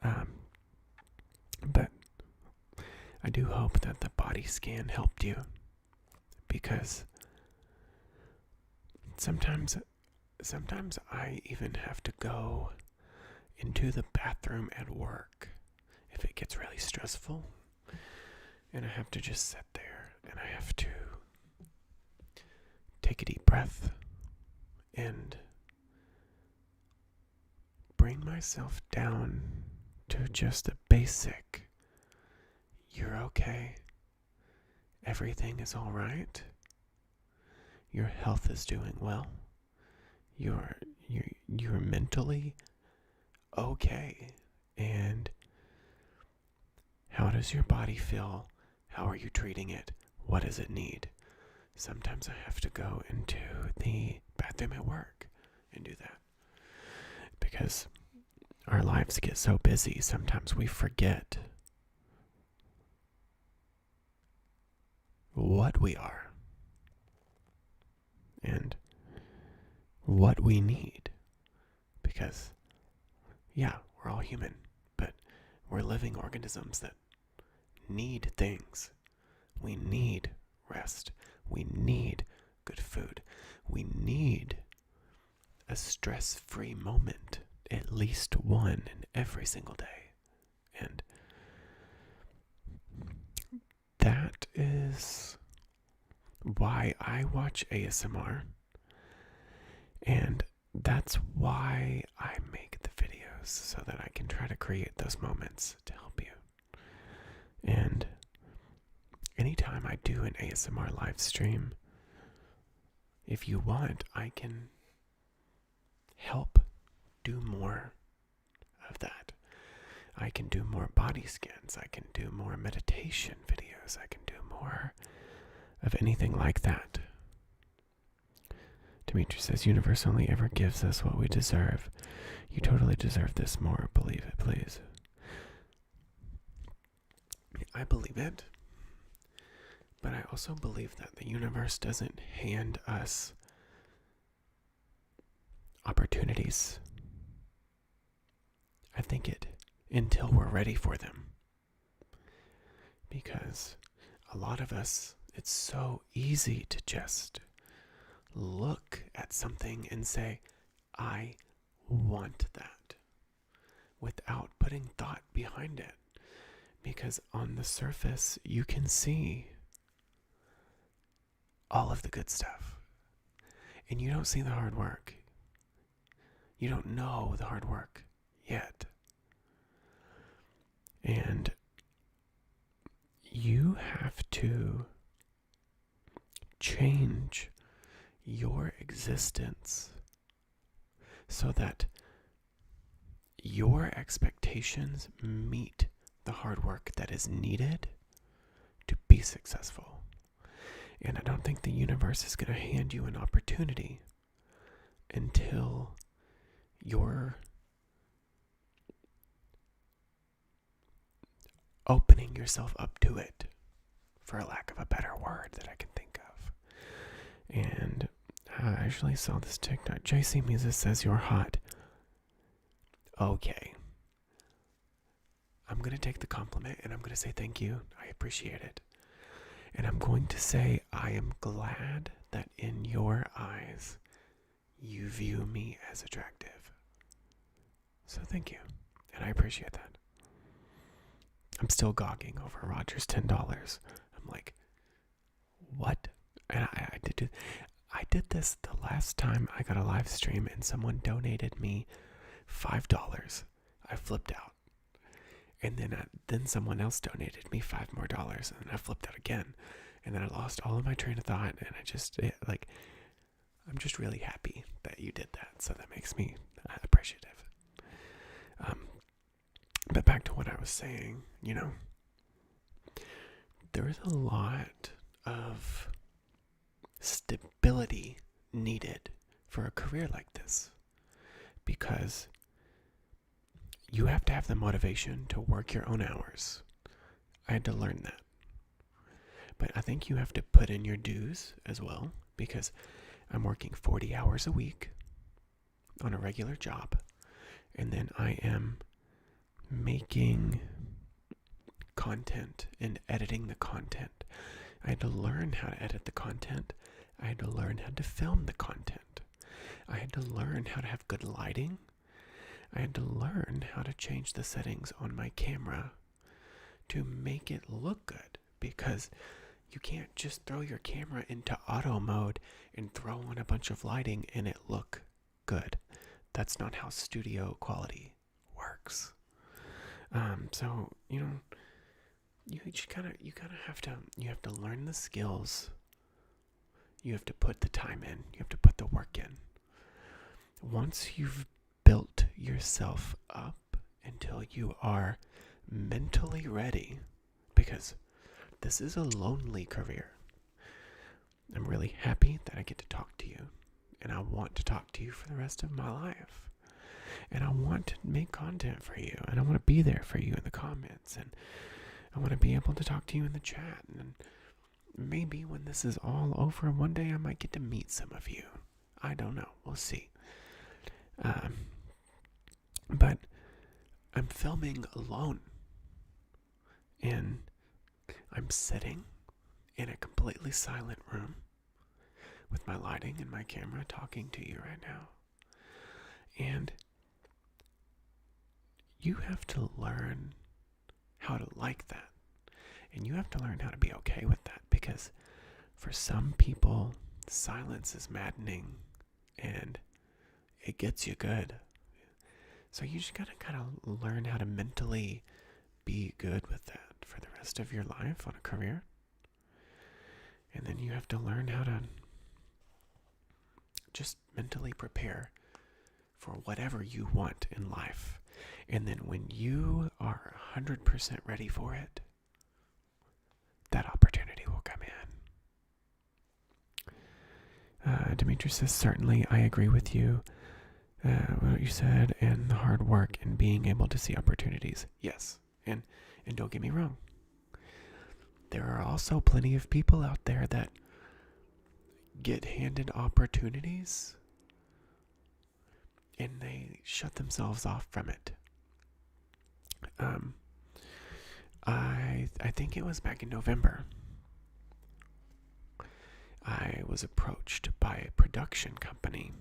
But I do hope that the body scan helped you, because sometimes I even have to go into the bathroom at work if it gets really stressful, and I have to just sit there and I have to take a deep breath and bring myself down to just a basic, you're okay, everything is all right, your health is doing well, you're mentally okay, and how does your body feel? How are you treating it? What does it need? Sometimes I have to go into the bathroom at work and do that, because our lives get so busy. Sometimes we forget what we are and what we need, because yeah, we're all human, but we're living organisms that need things. We need rest. We need good food. We need a stress-free moment, at least one in every single day. And that is why I watch ASMR. And that's why I make the videos, so that I can try to create those moments to help you. And anytime I do an ASMR live stream, if you want, I can help do more of that. I can do more body scans. I can do more meditation videos. I can do more of anything like that. Dimitri says, universe only ever gives us what we deserve. You totally deserve this more. Believe it, please. I believe it. But I also believe that the universe doesn't hand us opportunities. I think it until we're ready for them. Because a lot of us, it's so easy to just look at something and say, I want that, without putting thought behind it. Because on the surface, you can see all of the good stuff, and you don't see the hard work. You don't know the hard work yet. And you have to change your existence so that your expectations meet the hard work that is needed to be successful. And I don't think the universe is going to hand you an opportunity until you're opening yourself up to it, for a lack of a better word that I can think of. And I actually saw this TikTok. JC Musa says you're hot. Okay. I'm going to take the compliment and I'm going to say thank you. I appreciate it. And I'm going to say I am glad that in your eyes you view me as attractive. So thank you. And I appreciate that. I'm still gogging over Roger's $10. I'm like, what? And I did this the last time I got a live stream and someone donated me $5. I flipped out. And then someone else donated me $5 more, and I flipped out again. And then I lost all of my train of thought, and I'm just really happy that you did that. So that makes me appreciative. But back to what I was saying, there is a lot of stability needed for a career like this, because you have to have the motivation to work your own hours. I had to learn that. But I think you have to put in your dues as well, because I'm working 40 hours a week on a regular job. And then I am making content and editing the content. I had to learn how to edit the content. I had to learn how to film the content. I had to learn how to have good lighting. I had to learn how to change the settings on my camera to make it look good, because you can't just throw your camera into auto mode and throw on a bunch of lighting and it look good. That's not how studio quality works. So you have to learn the skills. You have to put the time in. You have to put the work in. Once you've built yourself up until you are mentally ready, because this is a lonely career. I'm really happy that I get to talk to you, and I want to talk to you for the rest of my life. And I want to make content for you, and I want to be there for you in the comments, and I want to be able to talk to you in the chat. And maybe when this is all over, one day I might get to meet some of you. I don't know. We'll see. But I'm filming alone, and I'm sitting in a completely silent room with my lighting and my camera talking to you right now. And you have to learn how to like that. And you have to learn how to be okay with that, because for some people, silence is maddening and it gets you good. So you just gotta kind of learn how to mentally be good with that for the rest of your life on a career. And then you have to learn how to just mentally prepare for whatever you want in life. And then when you are 100% ready for it, that opportunity will come in. Demetrius says, certainly I agree with you. What you said, and the hard work and being able to see opportunities. Yes, and don't get me wrong. There are also plenty of people out there that get handed opportunities and they shut themselves off from it. I think it was back in November. I was approached by a production company,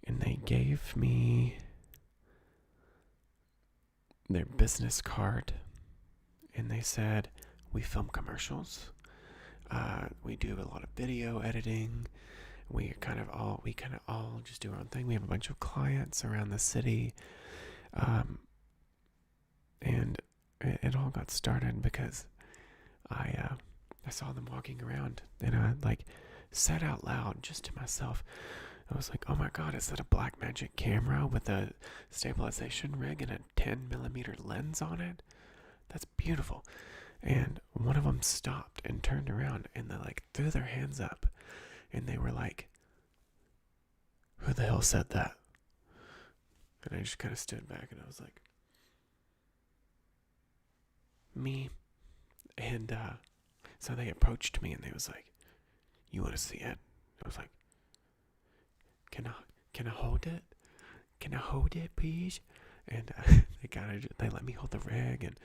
and they gave me their business card, and they said, we film commercials, we do a lot of video editing, we kind of all just do our own thing. We have a bunch of clients around the city, and it all got started because I saw them walking around, and I said out loud just to myself, I was like, oh my God, is that a Blackmagic camera with a stabilization rig and a 10mm lens on it? That's beautiful. And one of them stopped and turned around, and they threw their hands up, and they were like, who the hell said that? And I just kind of stood back, and I was like, me. And so they approached me, and they was like, you want to see it? I was like, can I hold it? Can I hold it, please? And they let me hold the rig, and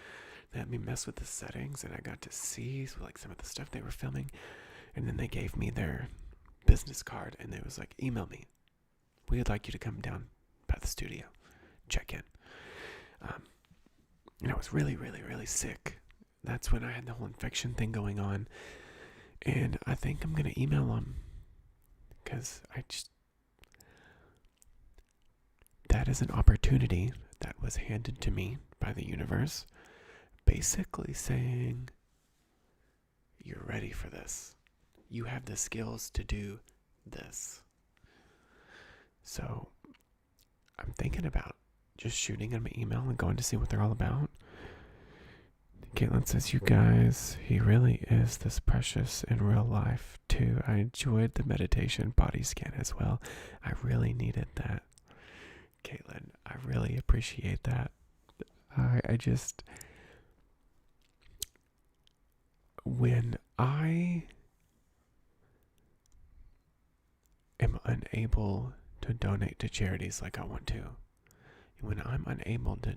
they let me mess with the settings, and I got to see some of the stuff they were filming. And then they gave me their business card, and they was like, email me. We would like you to come down by the studio, check in. And I was really, really, really sick. That's when I had the whole infection thing going on. And I think I'm going to email them, because that is an opportunity that was handed to me by the universe, basically saying, you're ready for this. You have the skills to do this. So I'm thinking about just shooting them an email and going to see what they're all about. Caitlin says, you guys, he really is this precious in real life too. I enjoyed the meditation body scan as well. I really needed that. Caitlin, I really appreciate that. when I am unable to donate to charities like I want to, when I'm unable to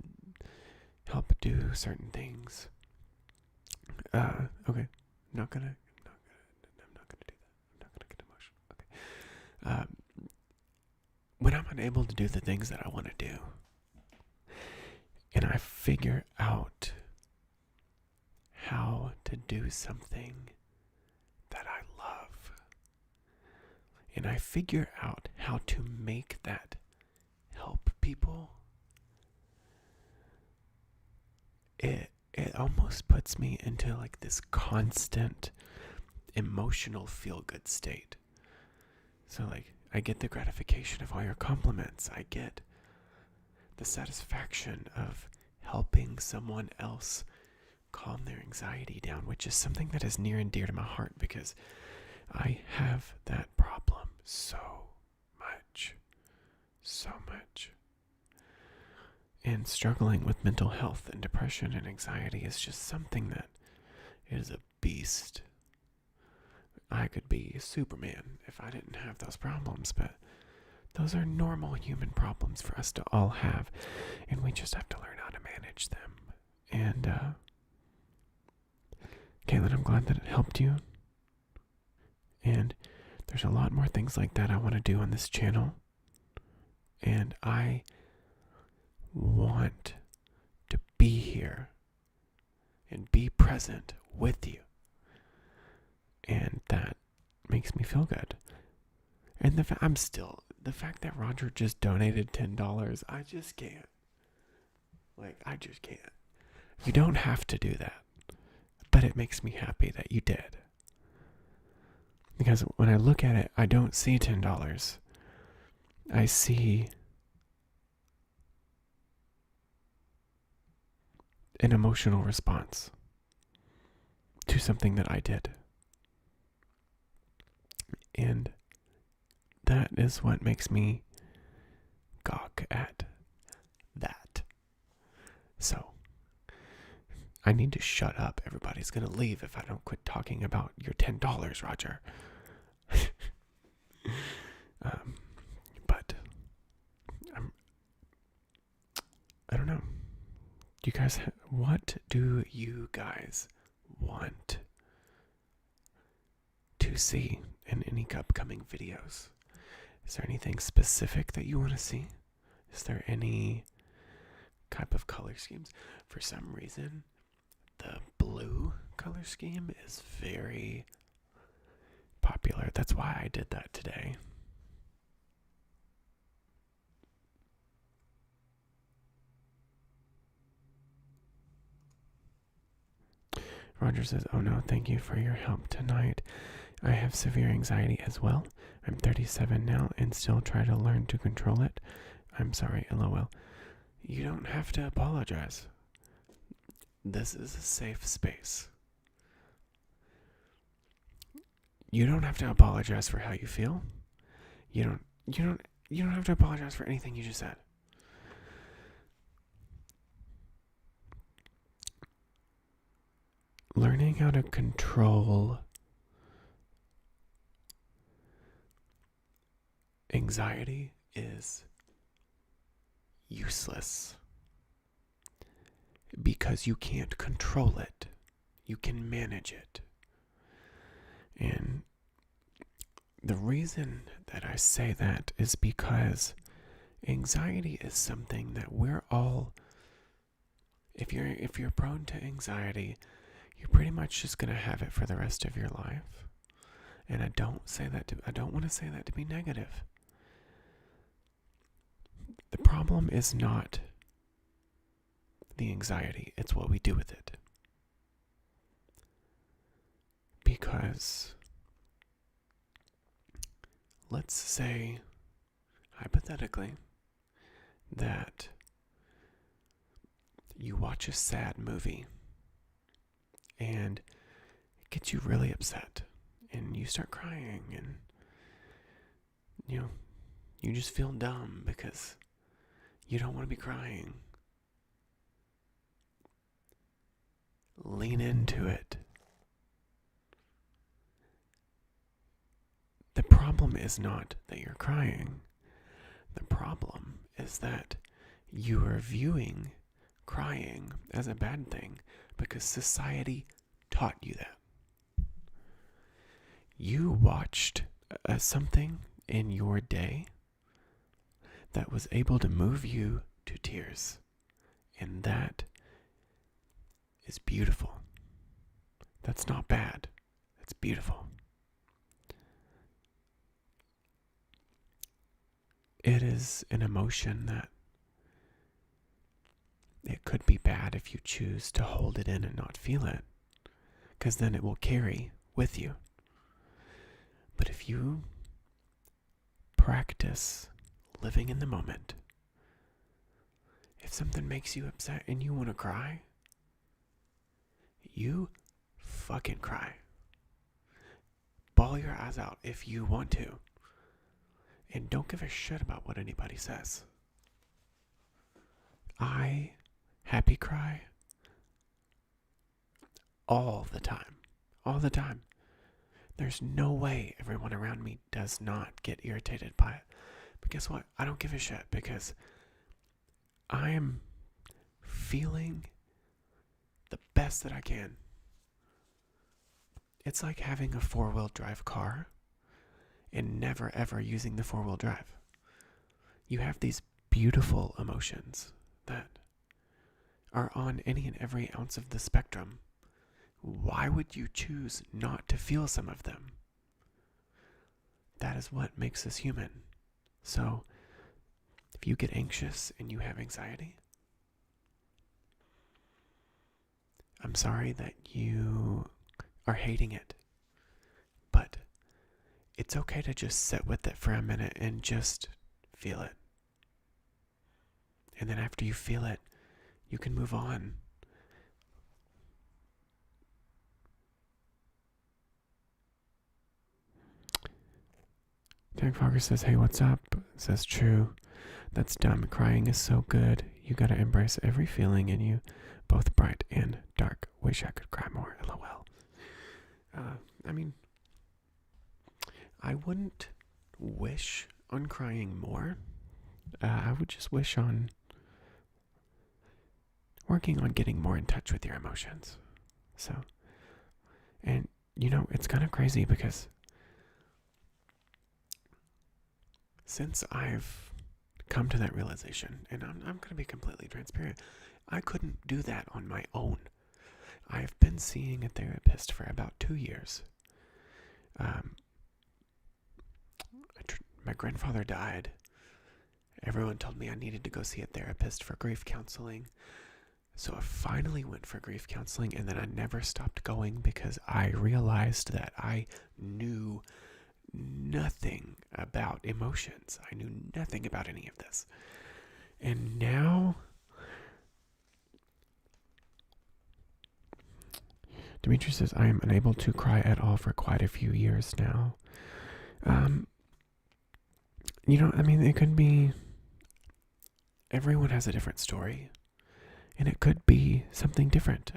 help do certain things, okay, I'm not gonna do that. I'm not gonna get emotional. Okay. When I'm unable to do the things that I want to do, and I figure out how to do something that I love, and I figure out how to make that help people, it almost puts me into like this constant emotional feel-good state. So like, I get the gratification of all your compliments. I get the satisfaction of helping someone else calm their anxiety down, which is something that is near and dear to my heart because I have that problem so much. And struggling with mental health and depression and anxiety is just something that is a beast. I could be Superman if I didn't have those problems, but those are normal human problems for us to all have, and we just have to learn how to manage them. And, Caitlin, I'm glad that it helped you. And there's a lot more things like that I want to do on this channel. And I want to be here and be present with you. And that makes me feel good. And the fact that Roger just donated $10, I just can't. I just can't. You don't have to do that. But it makes me happy that you did. Because when I look at it, I don't see $10. I see an emotional response to something that I did. And that is what makes me gawk at that. So, I need to shut up. Everybody's going to leave if I don't quit talking about your $10, Roger. But I don't know. What do you guys want to see in any upcoming videos? Is there anything specific that you want to see? Is there any type of color schemes? For some reason, the blue color scheme is very popular. That's why I did that today. Roger says, "Oh no, thank you for your help tonight. I have severe anxiety as well. I'm 37 now and still try to learn to control it. I'm sorry, LOL." You don't have to apologize. This is a safe space. You don't have to apologize for how you feel. You don't have to apologize for anything you just said. Learning how to control anxiety is useless because you can't control it. You can manage it. And the reason that I say that is because anxiety is something that we're all, if you're prone to anxiety, you're pretty much just going to have it for the rest of your life. And I don't want to say that to be negative. The problem is not the anxiety, it's what we do with it. Because let's say, hypothetically, that you watch a sad movie and it gets you really upset and you start crying and you just feel dumb because you don't want to be crying. Lean into it. problem is not that you're crying. The problem is that you are viewing crying as a bad thing because society taught you that. You watched something in your day that was able to move you to tears. And that is beautiful. That's not bad. That's beautiful. It is an emotion that it could be bad if you choose to hold it in and not feel it, because then it will carry with you. But if you practice living in the moment, if something makes you upset and you want to cry, you fucking cry. Bawl your eyes out if you want to. And don't give a shit about what anybody says. I happy cry all the time. All the time. There's no way everyone around me does not get irritated by it. But guess what? I don't give a shit because I'm feeling the best that I can. It's like having a 4-wheel drive car and never ever using the 4-wheel drive. You have these beautiful emotions that are on any and every ounce of the spectrum. Why would you choose not to feel some of them? That is what makes us human. So, if you get anxious and you have anxiety, I'm sorry that you are hating it. But it's okay to just sit with it for a minute and just feel it. And then after you feel it, you can move on. Derek Fogger says, hey, what's up? Says, true. That's dumb. Crying is so good. You gotta embrace every feeling in you, both bright and dark. Wish I could cry more. LOL. I wouldn't wish on crying more. I would just wish on working on getting more in touch with your emotions. So, and it's kind of crazy because since I've come to that realization, and I'm going to be completely transparent, I couldn't do that on my own. I've been seeing a therapist for about 2 years. My grandfather died. Everyone told me I needed to go see a therapist for grief counseling. So I finally went for grief counseling, and then I never stopped going because I realized that I knew nothing about emotions. I knew nothing about any of this. And now Dimitri says, I am unable to cry at all for quite a few years now. It could be, everyone has a different story, and it could be something different.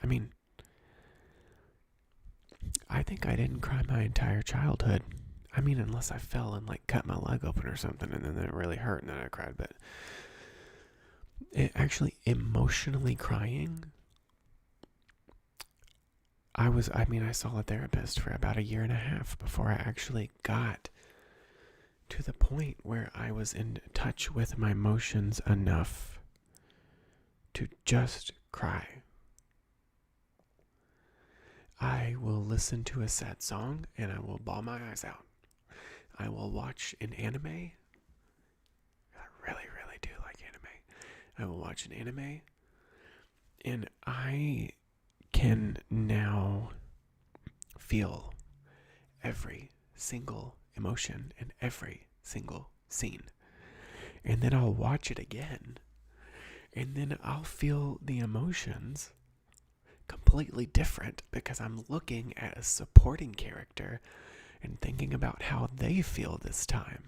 I think I didn't cry my entire childhood. Unless I fell and cut my leg open or something, and then it really hurt, and then I cried. But it actually, emotionally crying, I saw a therapist for about 1.5 years before I actually got to the point where I was in touch with my emotions enough to just cry. I will listen to a sad song and I will bawl my eyes out. I will watch an anime. I really, really do like anime. I will watch an anime, and I can now feel every single emotion in every single scene. And then I'll watch it again, and then I'll feel the emotions completely different because I'm looking at a supporting character and thinking about how they feel this time.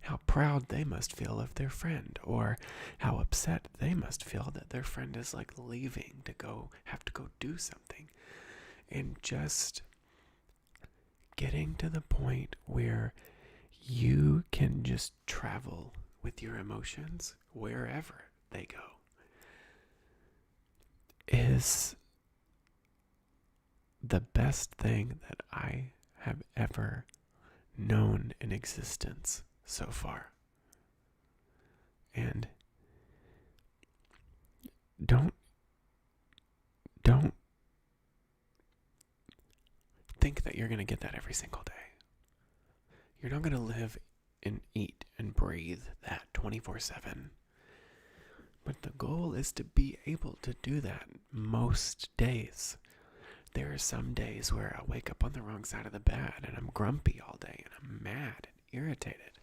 How proud they must feel of their friend, or how upset they must feel that their friend is leaving to have to go do something. And just getting to the point where you can just travel with your emotions wherever they go is the best thing that I have ever known in existence so far. And don't think that you're going to get that every single day. You're not going to live and eat and breathe that 24/7. But the goal is to be able to do that most days. There are some days where I wake up on the wrong side of the bed and I'm grumpy all day and I'm mad and irritated.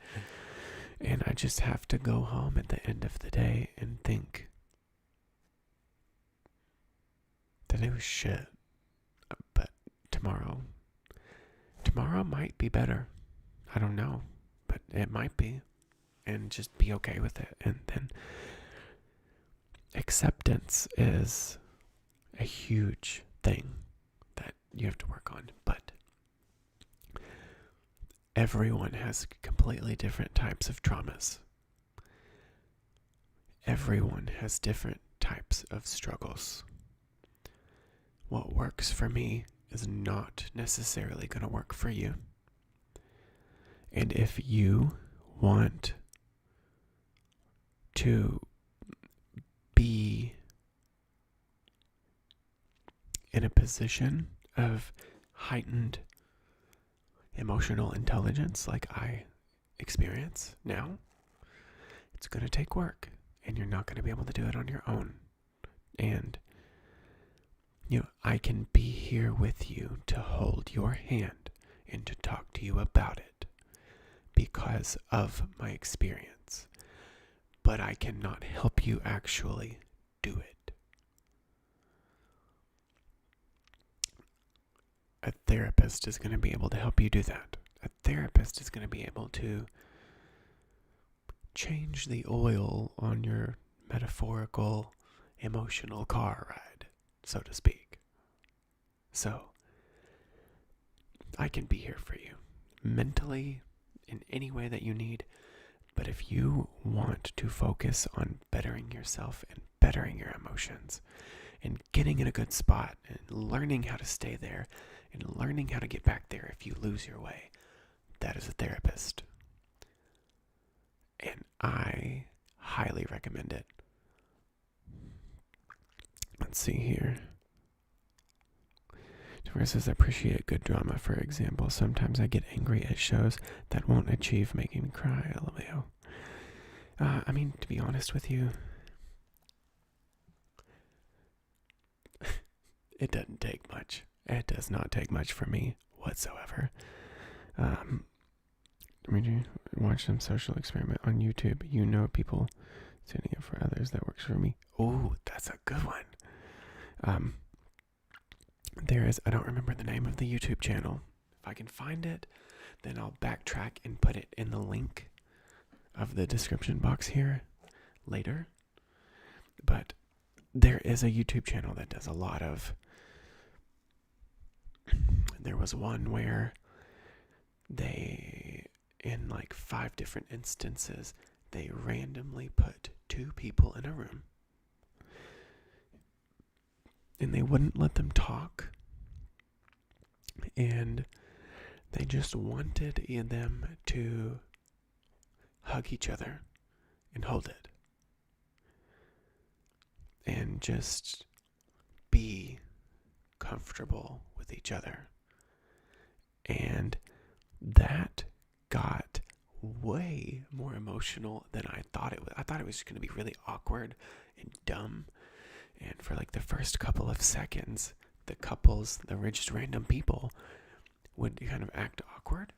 And I just have to go home at the end of the day and think that it was shit. But tomorrow might be better. I don't know, but it might be. And just be okay with it. And then acceptance is a huge thing that you have to work on. But everyone has completely different types of traumas. Everyone has different types of struggles. What works for me is not necessarily going to work for you. And if you want to be in a position of heightened emotional intelligence like I experience now, it's going to take work, and you're not going to be able to do it on your own. And I can be here with you to hold your hand and to talk to you about it because of my experience. But I cannot help you actually do it. A therapist is going to be able to help you do that. A therapist is going to be able to change the oil on your metaphorical, emotional car ride, so to speak. So, I can be here for you, mentally, in any way that you need. But if you want to focus on bettering yourself and bettering your emotions and getting in a good spot and learning how to stay there and learning how to get back there if you lose your way, that is a therapist. And I highly recommend it. Let's see here. Versus appreciate good drama, for example. Sometimes I get angry at shows that won't achieve making me cry, lol. To be honest with you, it doesn't take much. It does not take much for me whatsoever. Watch some social experiment on YouTube. People standing up for others. That works for me. Oh, that's a good one. I don't remember the name of the YouTube channel. If I can find it, then I'll backtrack and put it in the link of the description box here later. But there is a YouTube channel that does a lot of... There was one where they, in like 5 different instances, they randomly put 2 people in a room. And they wouldn't let them talk. And they just wanted them to hug each other and hold it. And just be comfortable with each other. And that got way more emotional than I thought it was. I thought it was going to be really awkward and dumb. And for like the first couple of seconds, the couples, the just random people, would kind of act awkward.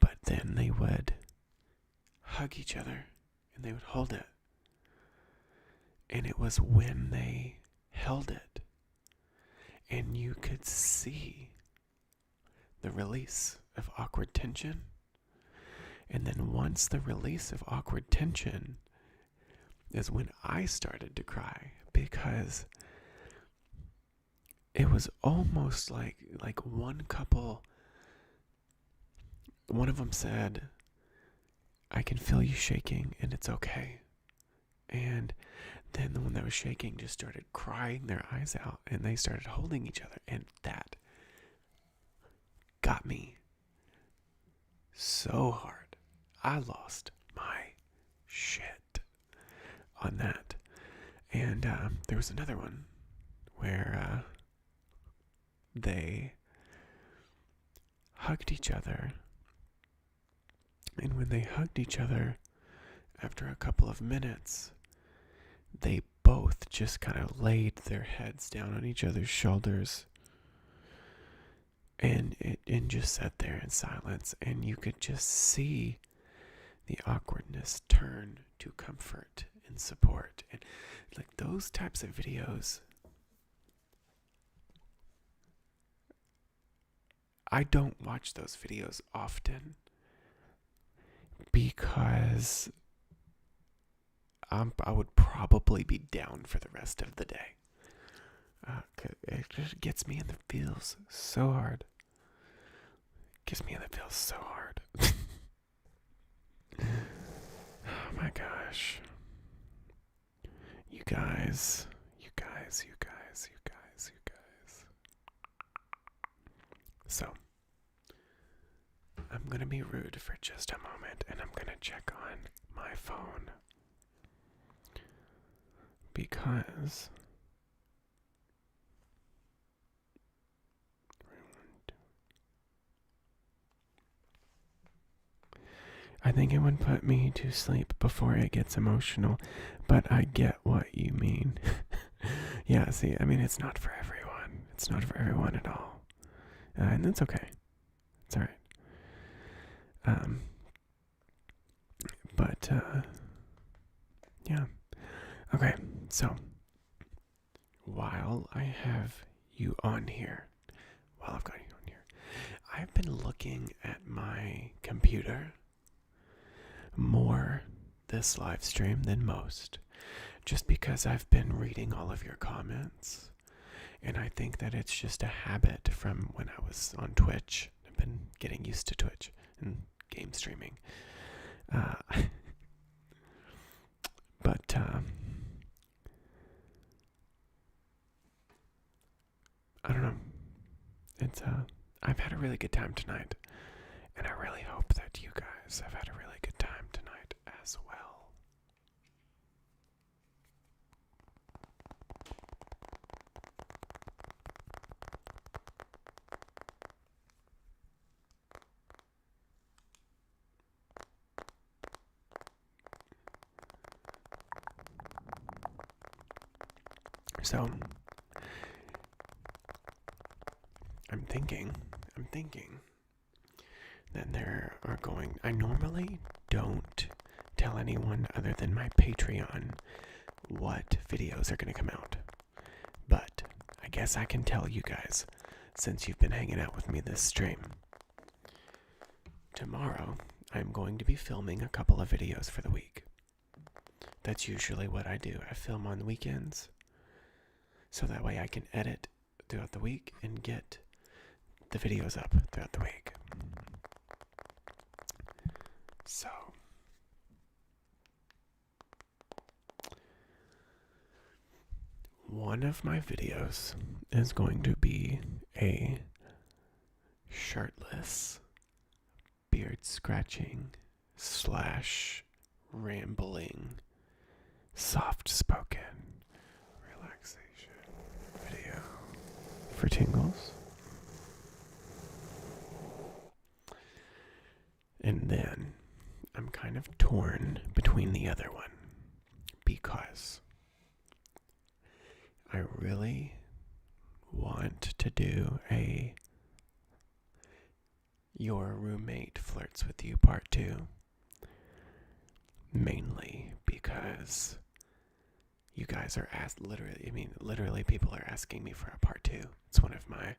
But then they would hug each other and they would hold it. And it was when they held it and you could see the release of awkward tension. And then once the release of awkward tension is when I started to cry, because it was almost like one couple, one of them said, I can feel you shaking, and it's okay. And then the one that was shaking just started crying their eyes out, and they started holding each other, and that got me so hard. I lost my shit on that. And there was another one where they hugged each other. And when they hugged each other, after a couple of minutes, they both just kind of laid their heads down on each other's shoulders and just sat there in silence. And you could just see the awkwardness turn to comfort and support. And like those types of videos, I don't watch those videos often because I would probably be down for the rest of the day. It just gets me in the feels so hard. Oh my gosh. You guys. So, I'm gonna be rude for just a moment, and I'm gonna check on my phone. Because I think it would put me to sleep before it gets emotional, but I get what you mean. Yeah, see, I mean, it's not for everyone. It's not for everyone at all. And that's okay. It's alright. But, yeah. Okay, so, while I have you on here, I've been looking at my computer more this live stream than most, just because I've been reading all of your comments, and I think that it's just a habit from when I was on Twitch. I've been getting used to Twitch and game streaming. But I don't know. It's I've had a really good time tonight, and I really hope that you guys have had a really good time tonight as well. So, I'm thinking that I normally don't tell anyone other than my Patreon what videos are going to come out. But I guess I can tell you guys, since you've been hanging out with me this stream. Tomorrow, I'm going to be filming a couple of videos for the week. That's usually what I do. I film on the weekends, so that way I can edit throughout the week and get the videos up throughout the week. So, one of my videos is going to be a shirtless, beard scratching / rambling, soft spoken relaxation video for tingles. And then I'm kind of torn between the other one, because I really want to do a Your Roommate Flirts With You Part 2. Mainly because you guys are literally people are asking me for a part 2. It's one of my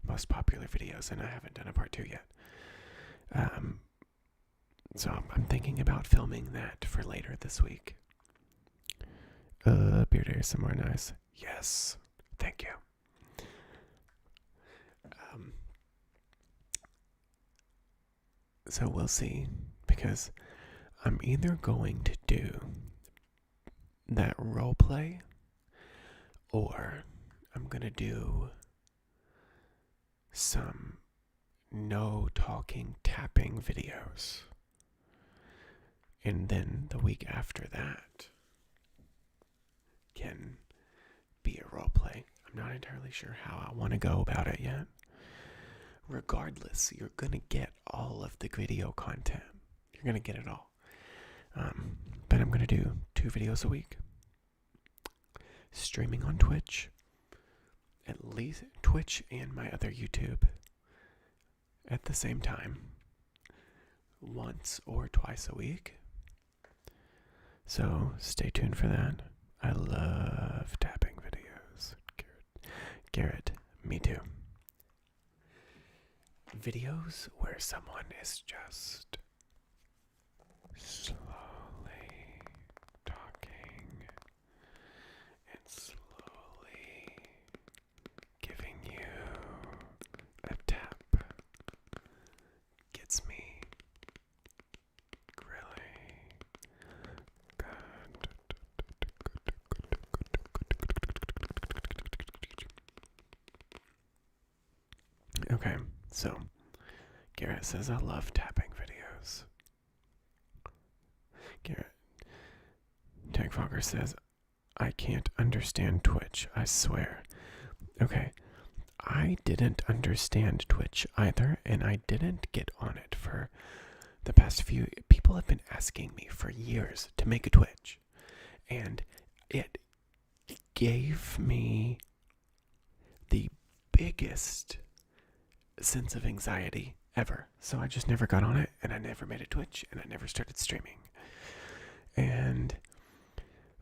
most popular videos, and I haven't done a part 2 yet. So I'm thinking about filming that for later this week. Beard hair somewhere nice. Yes, thank you. So we'll see, because I'm either going to do that roleplay, or I'm going to do some no talking tapping videos. And then the week after that can be a roleplay. I'm not entirely sure how I want to go about it yet. Regardless, you're going to get all of the video content. You're going to get it all. But I'm going to do 2 videos a week. Streaming on Twitch. At least Twitch and my other YouTube. At the same time. Once or twice a week. So stay tuned for that. I love tapping videos. Garrett, me too. Videos where someone is just slowly talking and slowly giving you a tap gets me really good. Okay, so Garrett says I love tapping videos. Garrett Tagfogger says I can't understand Twitch, I swear. Okay, I didn't understand Twitch either, and I didn't get on it for the past few. People have been asking me for years to make a Twitch, and it gave me the biggest sense of anxiety ever. So I just never got on it, and I never made a Twitch, and I never started streaming. And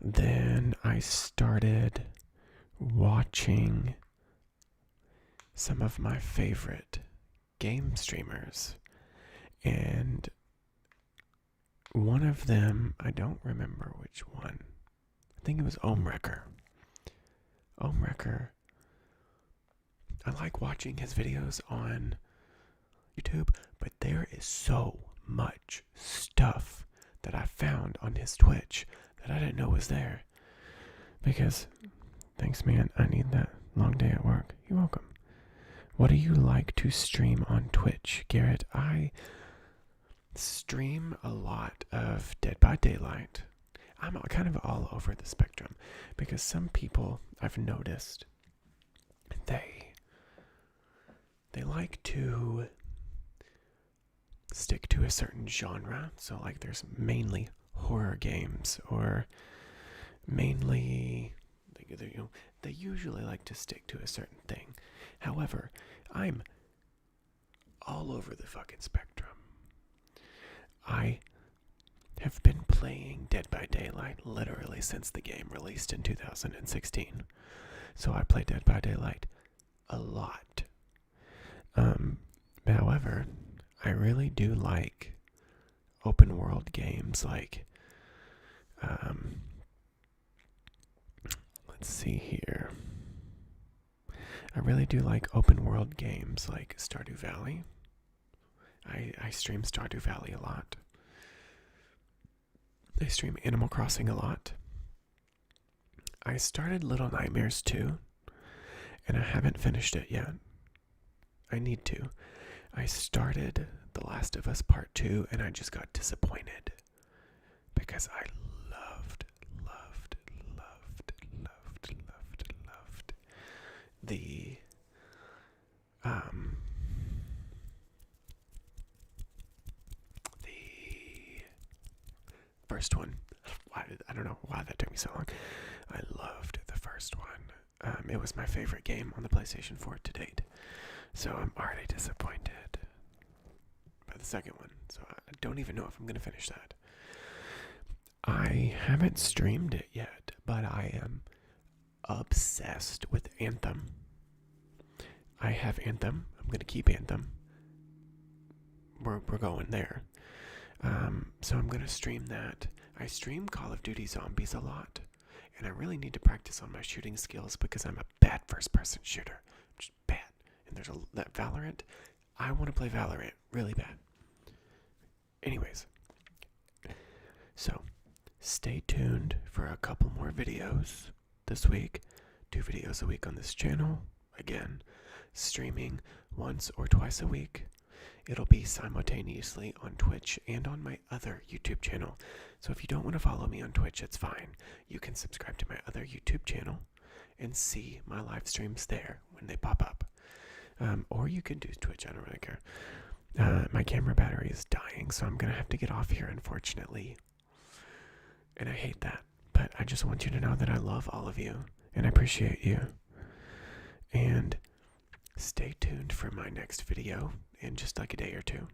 then I started watching some of my favorite game streamers, and one of them, I don't remember which one. I think it was Omewrecker. I like watching his videos on YouTube, but there is so much stuff that I found on his Twitch that I didn't know was there. Because, thanks man, I need that long day at work. You're welcome. What do you like to stream on Twitch, Garrett? I stream a lot of Dead by Daylight. I'm kind of all over the spectrum, because some people I've noticed, they like to stick to a certain genre. So like there's mainly horror games, or mainly, they usually like to stick to a certain thing. However, I'm all over the fucking spectrum. I have been playing Dead by Daylight literally since the game released in 2016. So I play Dead by Daylight a lot. However, I really do like open world games like, let's see here. I really do like open world games like Stardew Valley. I stream Stardew Valley a lot. I stream Animal Crossing a lot. I started Little Nightmares 2, and I haven't finished it yet. I need to. I started The Last of Us Part 2, and I just got disappointed because I loved the first one. I don't know why that took me so long. I loved the first one. It was my favorite game on the PlayStation 4 to date. So I'm already disappointed by the second one. So I don't even know if I'm going to finish that. I haven't streamed it yet, but I am obsessed with Anthem. I have Anthem. I'm going to keep Anthem. We're going there. So I'm going to stream that. I stream Call of Duty Zombies a lot, and I really need to practice on my shooting skills because I'm a bad first-person shooter. I'm just bad. And there's that Valorant. I want to play Valorant really bad. Anyways, So stay tuned for a couple more videos this week. 2 videos a week on this channel. Again, streaming once or twice a week. It'll be simultaneously on Twitch and on my other YouTube channel. So if you don't want to follow me on Twitch, it's fine. You can subscribe to my other YouTube channel and see my live streams there when they pop up. Or you can do Twitch, I don't really care. My camera battery is dying, so I'm going to have to get off here, unfortunately. And I hate that. But I just want you to know that I love all of you and I appreciate you. And stay tuned for my next video in just like a day or two.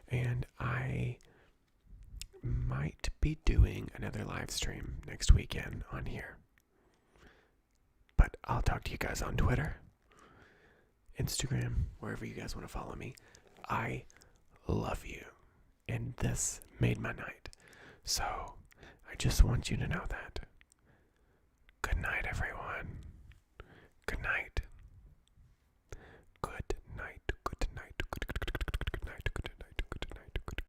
And I might be doing another live stream next weekend on here. But I'll talk to you guys on Twitter, Instagram, wherever you guys want to follow me. I love you. And this made my night. So I just want you to know that.